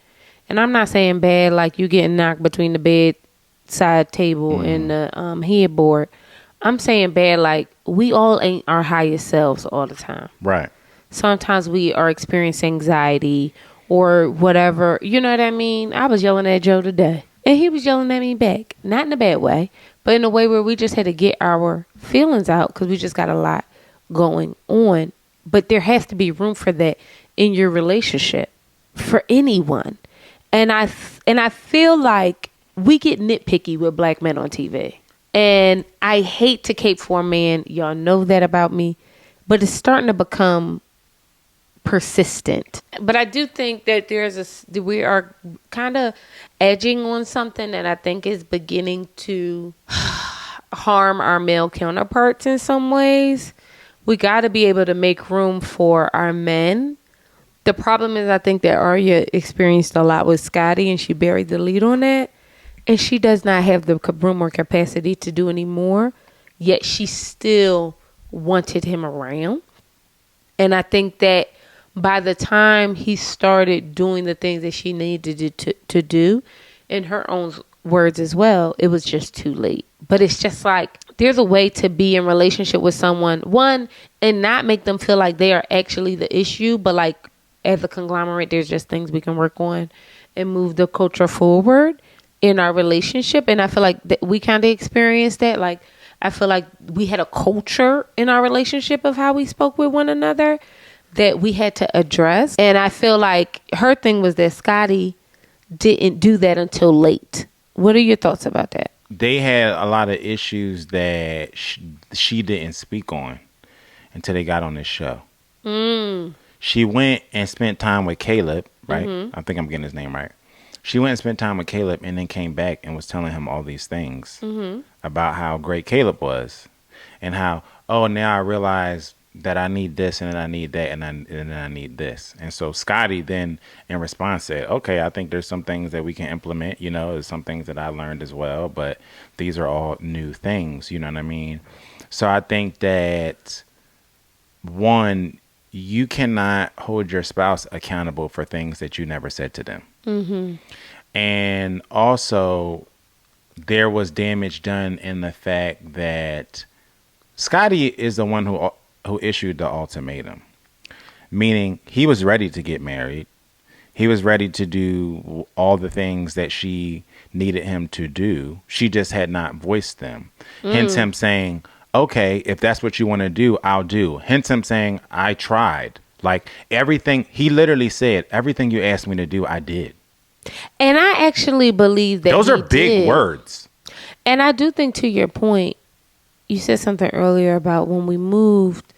And I'm not saying bad like you getting knocked between the bedside table and the headboard. I'm saying bad like we all ain't our highest selves all the time. Right. Sometimes we are experiencing anxiety or whatever. You know what I mean? I was yelling at Joe today, and he was yelling at me back. Not in a bad way, but in a way where we just had to get our feelings out because we just got a lot going on. But there has to be room for that in your relationship for anyone. And I feel like we get nitpicky with black men on TV. And I hate to cape for a man. Y'all know that about me. But it's starting to become persistent. But I do think that we are kind of edging on something that I think is beginning to harm our male counterparts in some ways. We got to be able to make room for our men. The problem is I think that Arya experienced a lot with Scotty and she buried the lead on that. And she does not have the room or capacity to do any more, yet she still wanted him around. And I think that by the time he started doing the things that she needed to do, in her own words as well, it was just too late. But it's just like, there's a way to be in relationship with someone, one, and not make them feel like they are actually the issue, but like as a conglomerate, there's just things we can work on and move the culture forward in our relationship. And I feel like that we kind of experienced that. Like, I feel like we had a culture in our relationship of how we spoke with one another that we had to address. And I feel like her thing was that Scotty didn't do that until late. What are your thoughts about that? They had a lot of issues that she didn't speak on until they got on this show. She went and spent time with Caleb, right? I think I'm getting his name right. She went and spent time with Caleb and then came back and was telling him all these things about how great Caleb was and how, oh, now I realize that I need this and then I need that and then I need this. And so Scotty then in response said, okay, I think there's some things that we can implement, you know, there's some things that I learned as well, but these are all new things, you know what I mean? So I think that, one, you cannot hold your spouse accountable for things that you never said to them. And also, there was damage done in the fact that Scotty is the one who issued the ultimatum, meaning he was ready to get married. He was ready to do all the things that she needed him to do. She just had not voiced them. Hence him saying, okay, if that's what you want to do, I'll do. Hence him saying, I tried. Like everything, he literally said, everything you asked me to do, I did. And I actually believe that those are big words. And I do think, to your point, you said something earlier about when we moved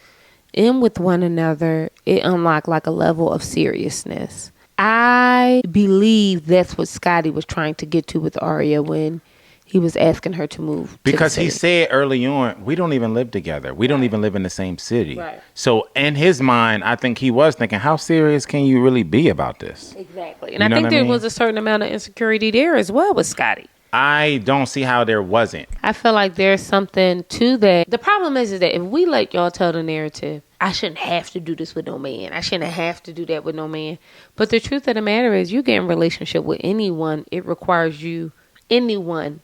in with one another, it unlocked like a level of seriousness. I believe that's what Scotty was trying to get to with Arya when he was asking her to move. Because he said early on, we don't even live together. We don't even live in the same city. Right. So in his mind, I think he was thinking, how serious can you really be about this? Exactly. And I think there was a certain amount of insecurity there as well with Scotty. I don't see how there wasn't. I feel like there's something to that. The problem is that if we let y'all tell the narrative, I shouldn't have to do this with no man. I shouldn't have to do that with no man. But the truth of the matter is, you get in a relationship with anyone, it requires you, anyone,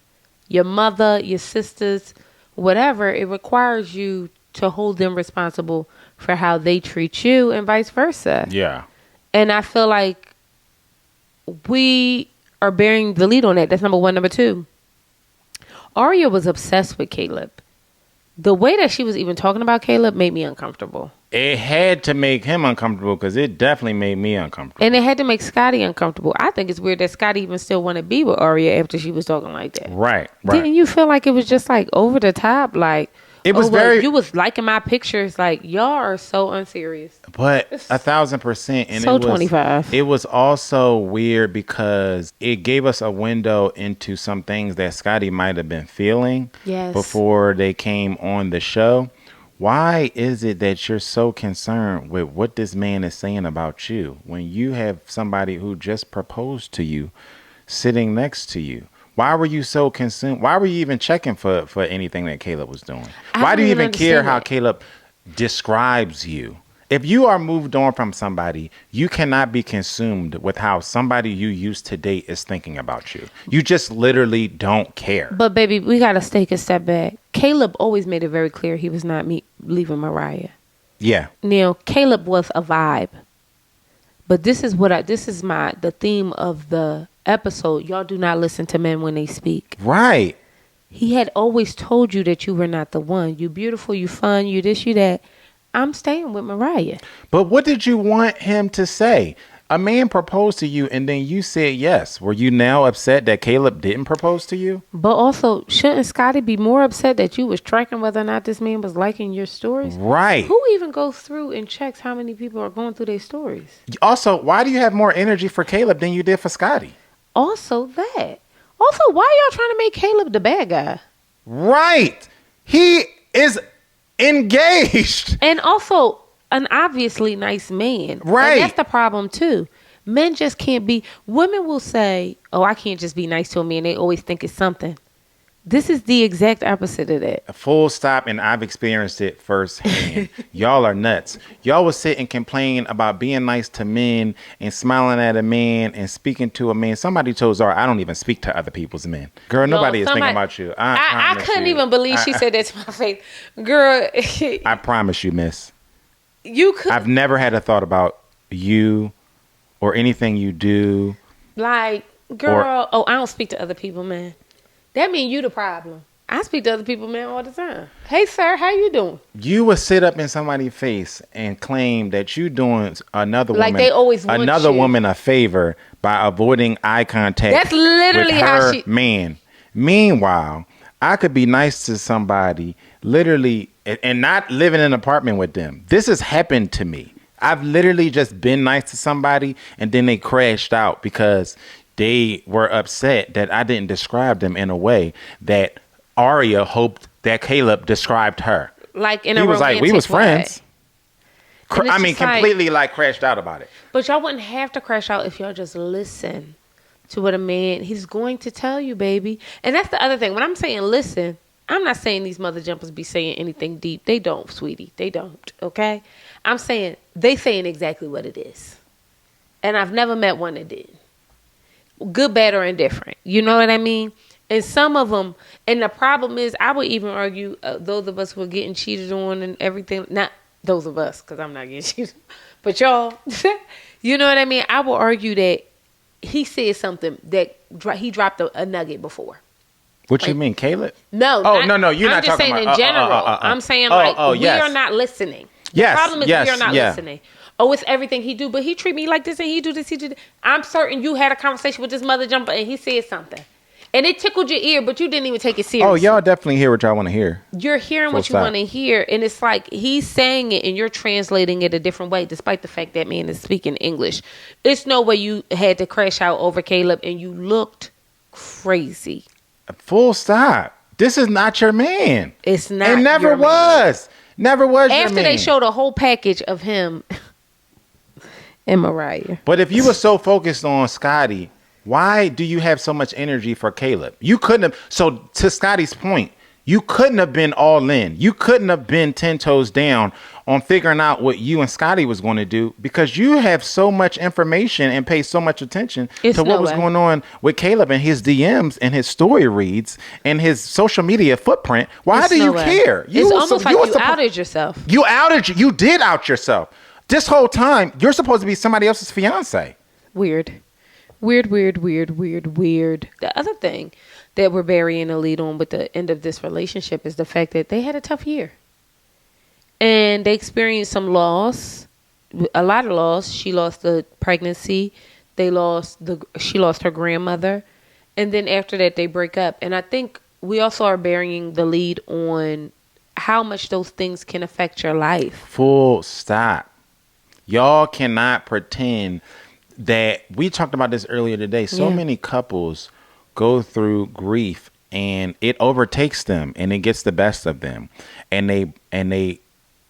your mother, your sisters, whatever, it requires you to hold them responsible for how they treat you and vice versa. Yeah. And I feel like we are bearing the lead on that. That's number one. Number two, Arya was obsessed with Caleb. The way that she was even talking about Caleb made me uncomfortable. It had to make him uncomfortable because it definitely made me uncomfortable. And it had to make Scotty uncomfortable. I think it's weird that Scotty even still want to be with Arya after she was talking like that. Right. Didn't you feel like it was just like over the top? Like, it was very... You was liking my pictures. Like, y'all are so unserious. But 1,000%. And so 25. It was also weird because it gave us a window into some things that Scotty might have been feeling before they came on the show. Why is it that you're so concerned with what this man is saying about you when you have somebody who just proposed to you sitting next to you? Why were you so consumed? Why were you even checking for anything that Caleb was doing? Why do you even care how Caleb describes you? If you are moved on from somebody, you cannot be consumed with how somebody you used to date is thinking about you. You just literally don't care. But baby, we got to take a step back. Caleb always made it very clear he was not leaving Mariah. Yeah. Now, Caleb was a vibe. But this is the theme of the episode. Y'all do not listen to men when they speak. Right. He had always told you that you were not the one. You beautiful, you fun, you this, you that. I'm staying with Mariah. But what did you want him to say? A man proposed to you and then you said yes. Were you now upset that Caleb didn't propose to you? But also, shouldn't Scotty be more upset that you was tracking whether or not this man was liking your stories? Right. Who even goes through and checks how many people are going through their stories? Also, why do you have more energy for Caleb than you did for Scotty? Also, why are y'all trying to make Caleb the bad guy? Right. He is engaged. And also an obviously nice man. Right. And that's the problem too. Men just can't be. Women will say, oh, I can't just be nice to a man. They always think it's something. This is the exact opposite of that. A full stop, and I've experienced it firsthand. Y'all are nuts. Y'all will sit and complain about being nice to men and smiling at a man and speaking to a man. Somebody told Zara, I don't even speak to other people's men. Girl, nobody is thinking about you. I couldn't even believe she said that to my face. Girl. I promise you, miss. You could. I've never had a thought about you or anything you do. Like, girl, I don't speak to other people, man. That mean you the problem. I speak to other people, man, all the time. Hey, sir, how you doing? You would sit up in somebody's face and claim that you doing another woman, like they always want another you. Woman a favor by avoiding eye contact. That's literally with how her she. Man. Meanwhile, I could be nice to somebody, literally, and not live in an apartment with them. This has happened to me. I've literally just been nice to somebody, and then they crashed out because they were upset that I didn't describe them in a way that Arya hoped that Caleb described her. Like in a romantic way. He was like, we was friends. I mean, completely like crashed out about it. But y'all wouldn't have to crash out if y'all just listen to what a man, he's going to tell you, baby. And that's the other thing. When I'm saying listen, I'm not saying these mother jumpers be saying anything deep. They don't, sweetie. They don't, okay? I'm saying they saying exactly what it is. And I've never met one that did. Good, bad, or indifferent. You know what I mean? And some of them, and the problem is, I would even argue those of us who are getting cheated on and everything, not those of us, because I'm not getting cheated, but y'all, you know what I mean? I will argue that he said something that he dropped a nugget before. What you mean, Caleb? No. Oh, no, you're not talking about. I'm just saying in general. I'm saying we are not listening. Yes, the problem is we are not listening. Oh, it's everything he do, but he treat me like this and he do this, he do that. I'm certain you had a conversation with this mother jumper and he said something. And it tickled your ear, but you didn't even take it seriously. Oh, y'all definitely hear what y'all want to hear. You're hearing what you want to hear. And it's like he's saying it and you're translating it a different way, despite the fact that man is speaking English. It's no way you had to crash out over Caleb and you looked crazy. Full stop. This is not your man. It's not. It never was. Never was your man. After they showed a whole package of him and Mariah. But if you were so focused on Scotty, why do you have so much energy for Caleb? You couldn't have. So to Scotty's point, you couldn't have been all in. You couldn't have been 10 toes down on figuring out what you and Scotty was going to do because you have so much information and pay so much attention to what was going on with Caleb and his DMs and his story reads and his social media footprint. Why do you care? It's almost like you outed yourself. You did out yourself. This whole time, you're supposed to be somebody else's fiance. Weird. The other thing that we're burying the lead on with the end of this relationship is the fact that they had a tough year. And they experienced some loss, a lot of loss. She lost the pregnancy. She lost her grandmother. And then after that, they break up. And I think we also are burying the lead on how much those things can affect your life. Full stop. Y'all cannot pretend that we talked about this earlier today. So many couples go through grief and it overtakes them and it gets the best of them. And they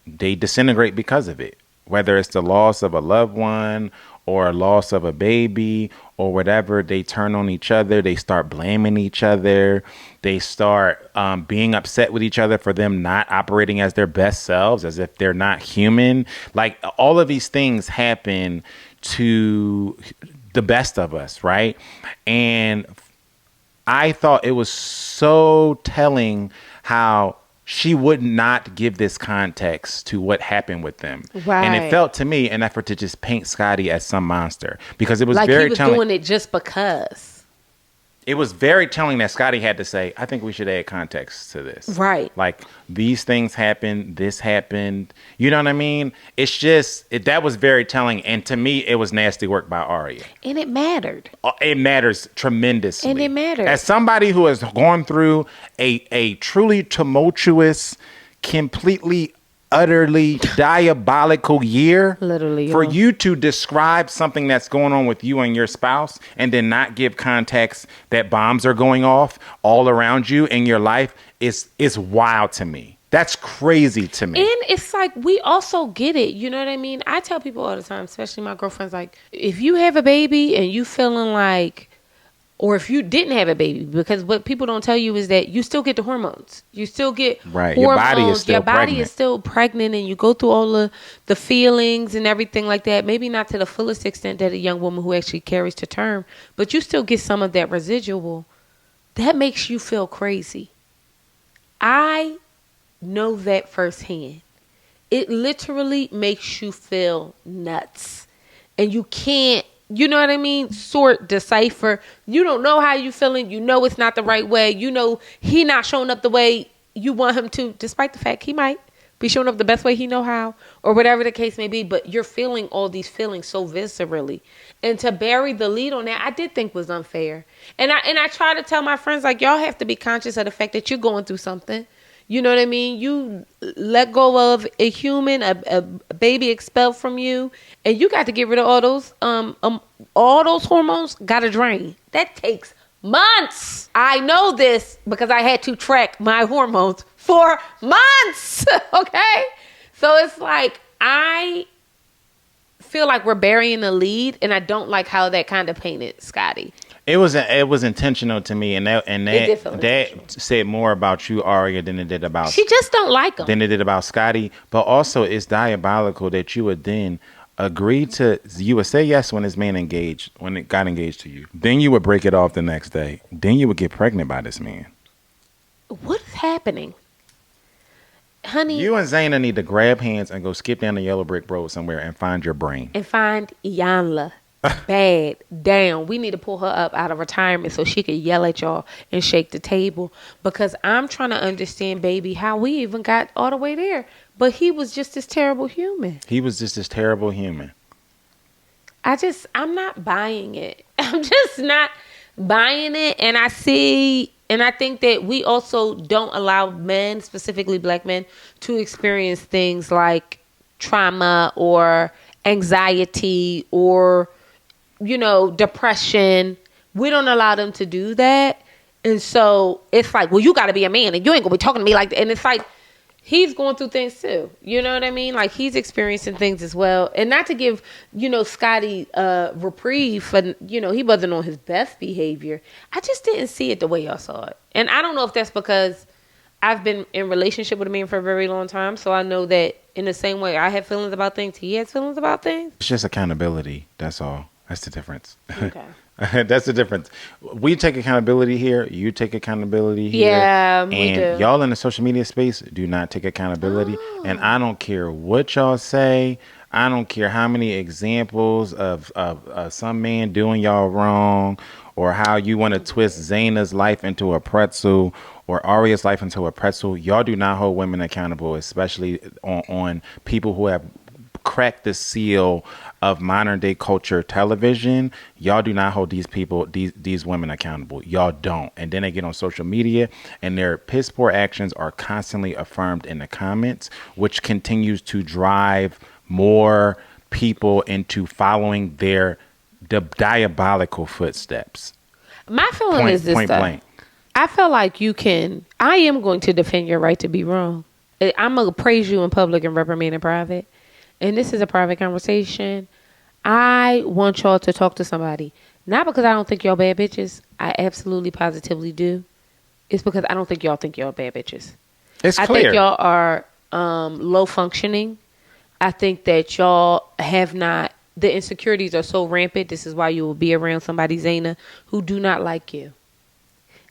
disintegrate because of it, whether it's the loss of a loved one or a loss of a baby or whatever. They turn on each other. They start blaming each other. They start being upset with each other for them not operating as their best selves, as if they're not human. Like all of these things happen to the best of us, right? And I thought it was so telling how she would not give this context to what happened with them. Right. And it felt to me an effort to just paint Scotty as some monster because it was very telling. Like he was doing it just because. It was very telling that Scotty had to say, I think we should add context to this. Right. Like these things happened, this happened. You know what I mean? It's just, that was very telling. And to me, it was nasty work by Arya. And it mattered. It matters tremendously. And it matters. As somebody who has gone through a truly tumultuous, completely utterly diabolical year, literally, for you to describe something that's going on with you and your spouse and then not give context that bombs are going off all around you in your life is wild to me. That's crazy to me. And it's like we also get it. You know what I mean? I tell people all the time, especially my girlfriends, like if you have a baby and you feeling like or if you didn't have a baby, because what people don't tell you is that you still get the hormones. You still get right. Hormones. Your body is still Your body pregnant. is still pregnant, and you go through all the feelings and everything like that. Maybe not to the fullest extent that a young woman who actually carries to term, but you still get some of that residual. That makes you feel crazy. I know that firsthand. It literally makes you feel nuts. And you can't, you know what I mean? Decipher. You don't know how you feeling. You know it's not the right way. You know he not showing up the way you want him to, despite the fact he might be showing up the best way he know how, or whatever the case may be. But you're feeling all these feelings so viscerally. And to bury the lead on that, I did think was unfair. And I try to tell my friends, like, y'all have to be conscious of the fact that you're going through something. You know what I mean? You let go of a human, a baby expelled from you, and you got to get rid of all those hormones. Got to drain. That takes months. I know this because I had to track my hormones for months. Okay, so it's like I feel like we're burying the lead, and I don't like how that kind of painted Scotty. It was intentional to me, and that said more about you, Arya, than it did about. She just don't like him. Than it did about Scotty. But also, it's diabolical that you would then agree to. You would say yes when this man got engaged to you. Then you would break it off the next day. Then you would get pregnant by this man. What is happening, honey? You and Zena need to grab hands and go skip down the yellow brick road somewhere and find your brain. And find Yanla. Bad down. We need to pull her up out of retirement so she could yell at y'all and shake the table, because I'm trying to understand, baby, how we even got all the way there. But he was just this terrible human. I'm not buying it. I'm just not buying it. And I think that we also don't allow men, specifically black men, to experience things like trauma or anxiety or, you know, depression. We don't allow them to do that. And so it's like, well, you got to be a man and you ain't gonna be talking to me like that. And it's like, he's going through things too. You know what I mean? Like, he's experiencing things as well. And not to give, you know, Scotty reprieve for, you know, he wasn't on his best behavior. I just didn't see it the way y'all saw it. And I don't know if that's because I've been in relationship with a man for a very long time. So I know that in the same way I have feelings about things, he has feelings about things. It's just accountability. That's all. That's the difference. Okay. That's the difference. We take accountability here. You take accountability here. Yeah, we do. And y'all in the social media space do not take accountability. Oh. And I don't care what y'all say. I don't care how many examples of some man doing y'all wrong, or how you want to twist Zena's life into a pretzel or Arya's life into a pretzel. Y'all do not hold women accountable, especially on people who have cracked the seal of modern day culture television. Y'all do not hold these people, these women accountable. Y'all don't. And then they get on social media and their piss poor actions are constantly affirmed in the comments, which continues to drive more people into following their diabolical footsteps. My feeling is this, point blank. I feel like I am going to defend your right to be wrong. I'm going to praise you in public and reprimand in private. And this is a private conversation. I want y'all to talk to somebody. Not because I don't think y'all bad bitches. I absolutely positively do. It's because I don't think y'all think y'all bad bitches. It's clear. I think y'all are low functioning. I think that y'all have not, the insecurities are so rampant. This is why you will be around somebody, Zena, who do not like you.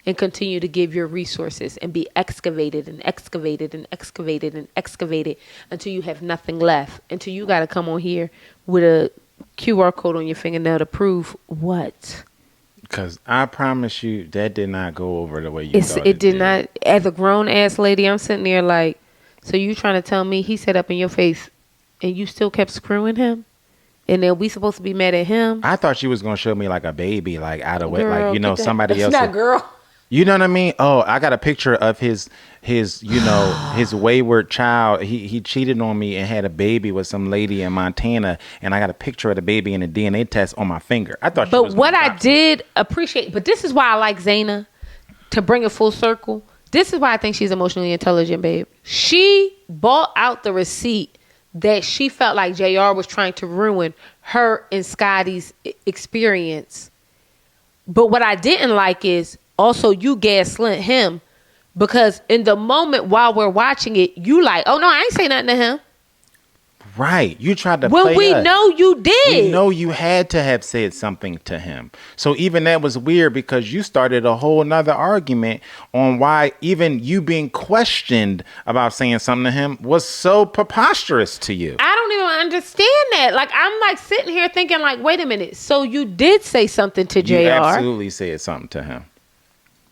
And continue to give your resources and be excavated and excavated and excavated and excavated until you have nothing left. Until you got to come on here with a QR code on your fingernail to prove what? Because I promise you that did not go over the way you thought it did not. As a grown-ass lady, I'm sitting there like, so you trying to tell me he sat up in your face and you still kept screwing him? And then we supposed to be mad at him? I thought you was going to show me like a baby, like out of it. Like, you know, somebody else. That's not girl. You know what I mean? Oh, I got a picture of his you know, his wayward child. He cheated on me and had a baby with some lady in Montana, and I got a picture of the baby and a DNA test on my finger. I thought. But what I did appreciate, but this is why I like Zena, to bring it full circle. This is why I think she's emotionally intelligent, babe. She bought out the receipt that she felt like JR was trying to ruin her and Scotty's experience But what I didn't like is also you gaslit him, because in the moment while we're watching it, you like, oh no, I ain't say nothing to him. Right. You tried to when play we us. know you did. We know you had to have said something to him. So even that was weird, because you started a whole nother argument on why even you being questioned about saying something to him was so preposterous to you. I don't even understand that. Like, I'm like sitting here thinking like, wait a minute. So you did say something to JR. You absolutely said something to him.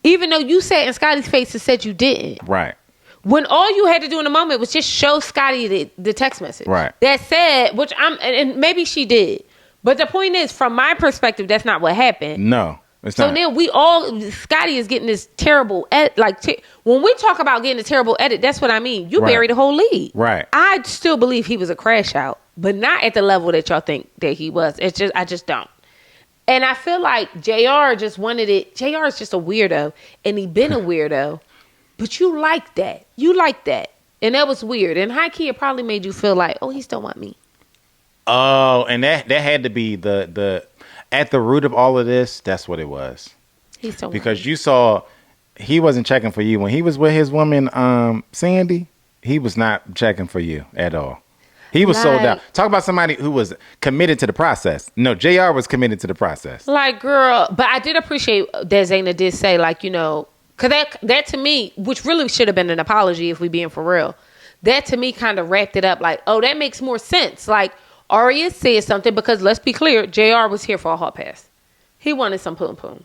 Even though you said in Scotty's face and said you didn't. Right. When all you had to do in the moment was just show Scotty the text message. Right. That said, which and maybe she did. But the point is, from my perspective, that's not what happened. No, it's so not. So then Scotty is getting this terrible when we talk about getting a terrible edit, that's what I mean. You buried the whole lead. Right. I still believe he was a crash out, but not at the level that y'all think that he was. I just don't. And I feel like JR just wanted it. JR is just a weirdo, and he been a weirdo. But you like that. You like that. And that was weird. And high key, it probably made you feel like, oh, he still want me. Oh, and that had to be the at the root of all of this. That's what it was. He still because you saw he wasn't checking for you when he was with his woman Sandy. He was not checking for you at all. He was sold out. Talk about somebody who was committed to the process. No, JR was committed to the process. Like, girl, but I did appreciate that Zena did say, like, you know, because that to me, which really should have been an apology if we being for real, that to me kind of wrapped it up like, oh, that makes more sense. Like, Arya said something, because let's be clear, JR was here for a hall pass. He wanted some poom poom.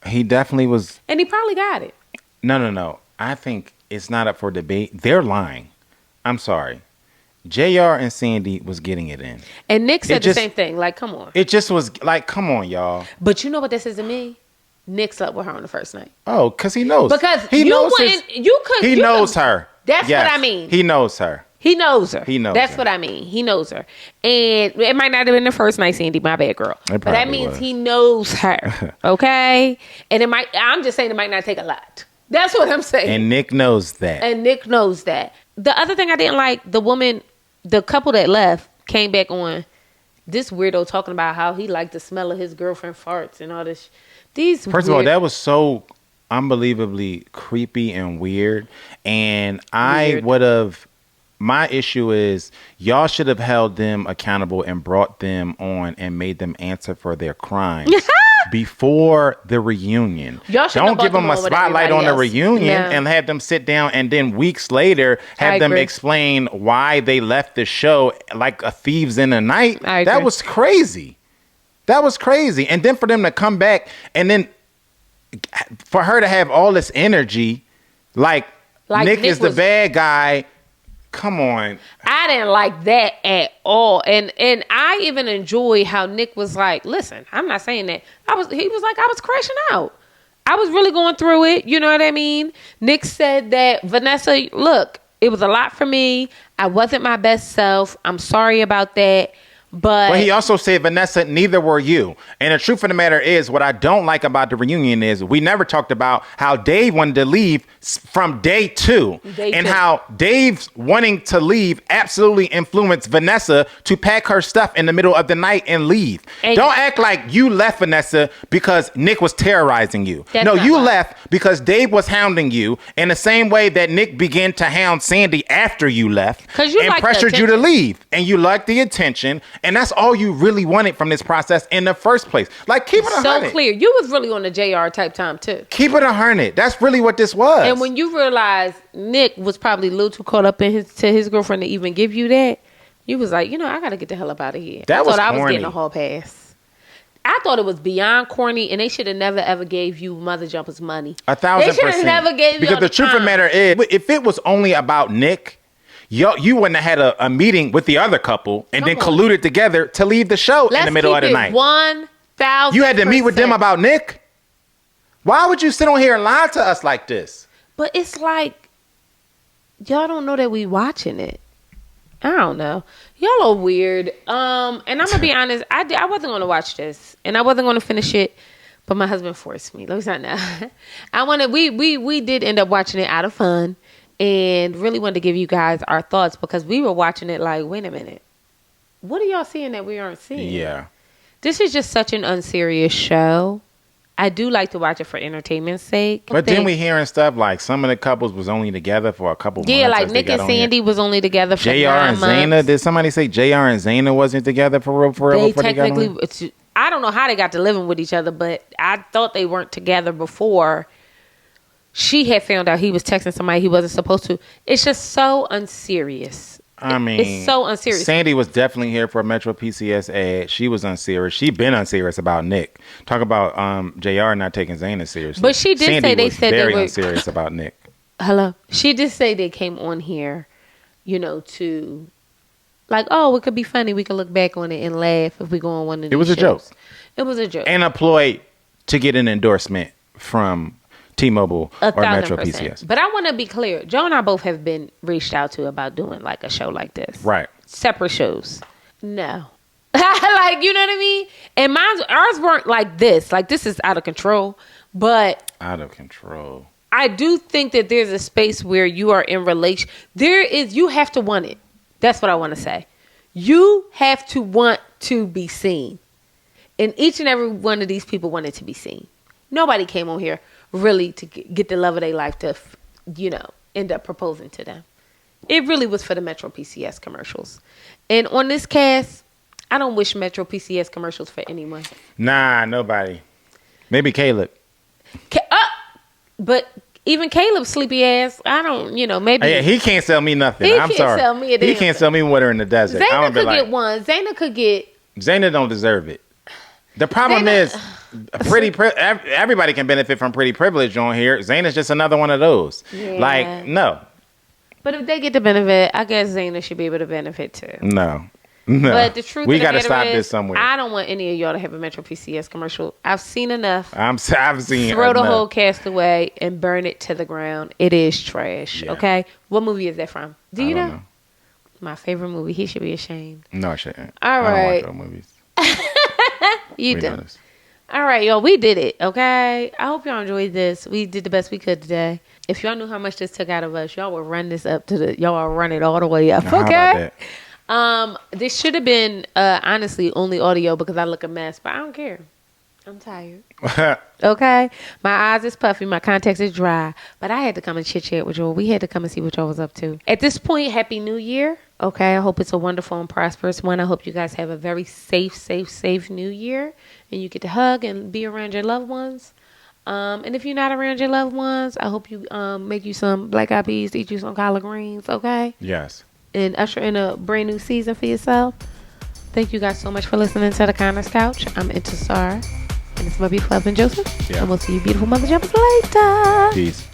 He definitely was. And he probably got it. No. I think it's not up for debate. They're lying. I'm sorry. JR and Sandy was getting it in. And Nick said the same thing. Like, come on. It just was like, come on, y'all. But you know what this is to me? Nick slept with her on the first night. Oh, because he knows. Because he knows he knows her. That's what I mean. He knows her. He knows her. That's what I mean. He knows her. And it might not have been the first night, Sandy. My bad, girl. But that means he knows her. Okay? And I'm just saying it might not take a lot. That's what I'm saying. And Nick knows that. The other thing I didn't like, the couple that left came back on this weirdo talking about how he liked the smell of his girlfriend farts and all this. First of all, that was so unbelievably creepy and weird. And I would have, my issue is y'all should have held them accountable and brought them on and made them answer for their crimes before the reunion. Don't give them a spotlight on the reunion and have them sit down and then weeks later have them explain why they left the show like a thieves in the night. That was crazy. And then for them to come back and then for her to have all this energy, like Nick is the bad guy. Come on. I didn't like that at all. And I even enjoy how Nick was like, listen, I'm not saying that. He was like, I was crashing out. I was really going through it. You know what I mean? Nick said that, Vanessa, look, it was a lot for me. I wasn't my best self. I'm sorry about that. But he also said, Vanessa, neither were you. And the truth of the matter is, what I don't like about the reunion is we never talked about how Dave wanted to leave from day two. How Dave's wanting to leave absolutely influenced Vanessa to pack her stuff in the middle of the night and leave. Don't act like you left, Vanessa, because Nick was terrorizing you. No, you left because Dave was hounding you in the same way that Nick began to hound Sandy after you left and pressured you to leave. And you liked the attention. And that's all you really wanted from this process in the first place. Like, keep it 100. So clear. You was really on the JR type time, too. Keep it 100. That's really what this was. And when you realize Nick was probably a little too caught up in his girlfriend to even give you that, you was like, I got to get the hell up out of here. I was getting a hall pass. I thought it was beyond corny, and they should have never, ever gave you Mother Jumpers money. 1,000%. They should have never gave you Because the truth of the matter is, if it was only about Nick, you wouldn't have had a meeting with the other couple and then colluded together to leave the show in the middle of the night. 1,000%. You had to meet with them about Nick? Why would you sit on here and lie to us like this? But it's like, y'all don't know that we watching it. I don't know. Y'all are weird. And I'm going to be honest, I wasn't going to watch this. And I wasn't going to finish it. But my husband forced me. Let me start now. We did end up watching it out of fun. And really wanted to give you guys our thoughts because we were watching it like, wait a minute. What are y'all seeing that we aren't seeing? Yeah. This is just such an unserious show. I do like to watch it for entertainment's sake. But then we hearing stuff like some of the couples was only together for a couple months. Yeah, like Nick and Sandy was only together for 9 months. JR and Zena, did somebody say JR and Zena wasn't together for real? They technically, I don't know how they got to living with each other, but I thought they weren't together before she had found out he was texting somebody he wasn't supposed to. It's just so unserious. I mean, it's so unserious. Sandy was definitely here for a Metro PCS ad. She was unserious. She been unserious about Nick. Talk about JR not taking Zena seriously. But she did Sandy say they was said very they were unserious about Nick. Hello. She did say they came on here, to like, oh, it could be funny. We could look back on it and laugh if we go on one of these. It was a joke. It was a joke. And a ploy to get an endorsement from T-Mobile or Metro 1,000%. PCS. But I want to be clear. Joe and I both have been reached out to about doing like a show like this. Right. Separate shows. No. Like, you know what I mean? And ours weren't like this. Like, this is out of control. But out of control. I do think that there's a space where you are in relation. You have to want it. That's what I want to say. You have to want to be seen. And each and every one of these people wanted to be seen. Nobody came on here really to get the love of their life to, end up proposing to them. It really was for the Metro PCS commercials. And on this cast, I don't wish Metro PCS commercials for anyone. Nah, nobody. Maybe Caleb. But even Caleb's sleepy ass, I don't, maybe. Yeah, he can't sell me nothing. I'm sorry. Sell me a damn he can't sell me water in the desert. Zena could get one. Zena could get. Zena don't deserve it. The problem is, everybody can benefit from pretty privilege on here. Zena's just another one of those. Yeah. Like, no. But if they get the benefit, I guess Zena should be able to benefit too. No. But the truth, we got to stop this somewhere. I don't want any of y'all to have a Metro PCS commercial. I've seen enough. I've seen Throw enough. the whole cast away and burn it to the ground. It is trash. Yeah. Okay. What movie is that from? Do you know? My favorite movie. He should be ashamed. No, I shouldn't. All right. I don't watch those movies. You do. All right, y'all. We did it. Okay. I hope y'all enjoyed this. We did the best we could today. If y'all knew how much this took out of us, y'all would run this up y'all will run it all the way up. Okay. This should have been honestly only audio because I look a mess, but I don't care. I'm tired. Okay. My eyes is puffy. My contacts is dry. But I had to come and chit chat with y'all. We had to come and see what y'all was up to. At this point, Happy New Year. Okay. I hope it's a wonderful and prosperous one. I hope you guys have a very safe New Year. And you get to hug and be around your loved ones. And if you're not around your loved ones, I hope you make you some black eyed peas, eat you some collard greens. Okay. Yes. And usher in a brand new season for yourself. Thank you guys so much for listening to The Conner's Couch. I'm Zar. And it's my beautiful husband, Joseph. Yeah. And we'll see you beautiful mother jumpers later. Peace.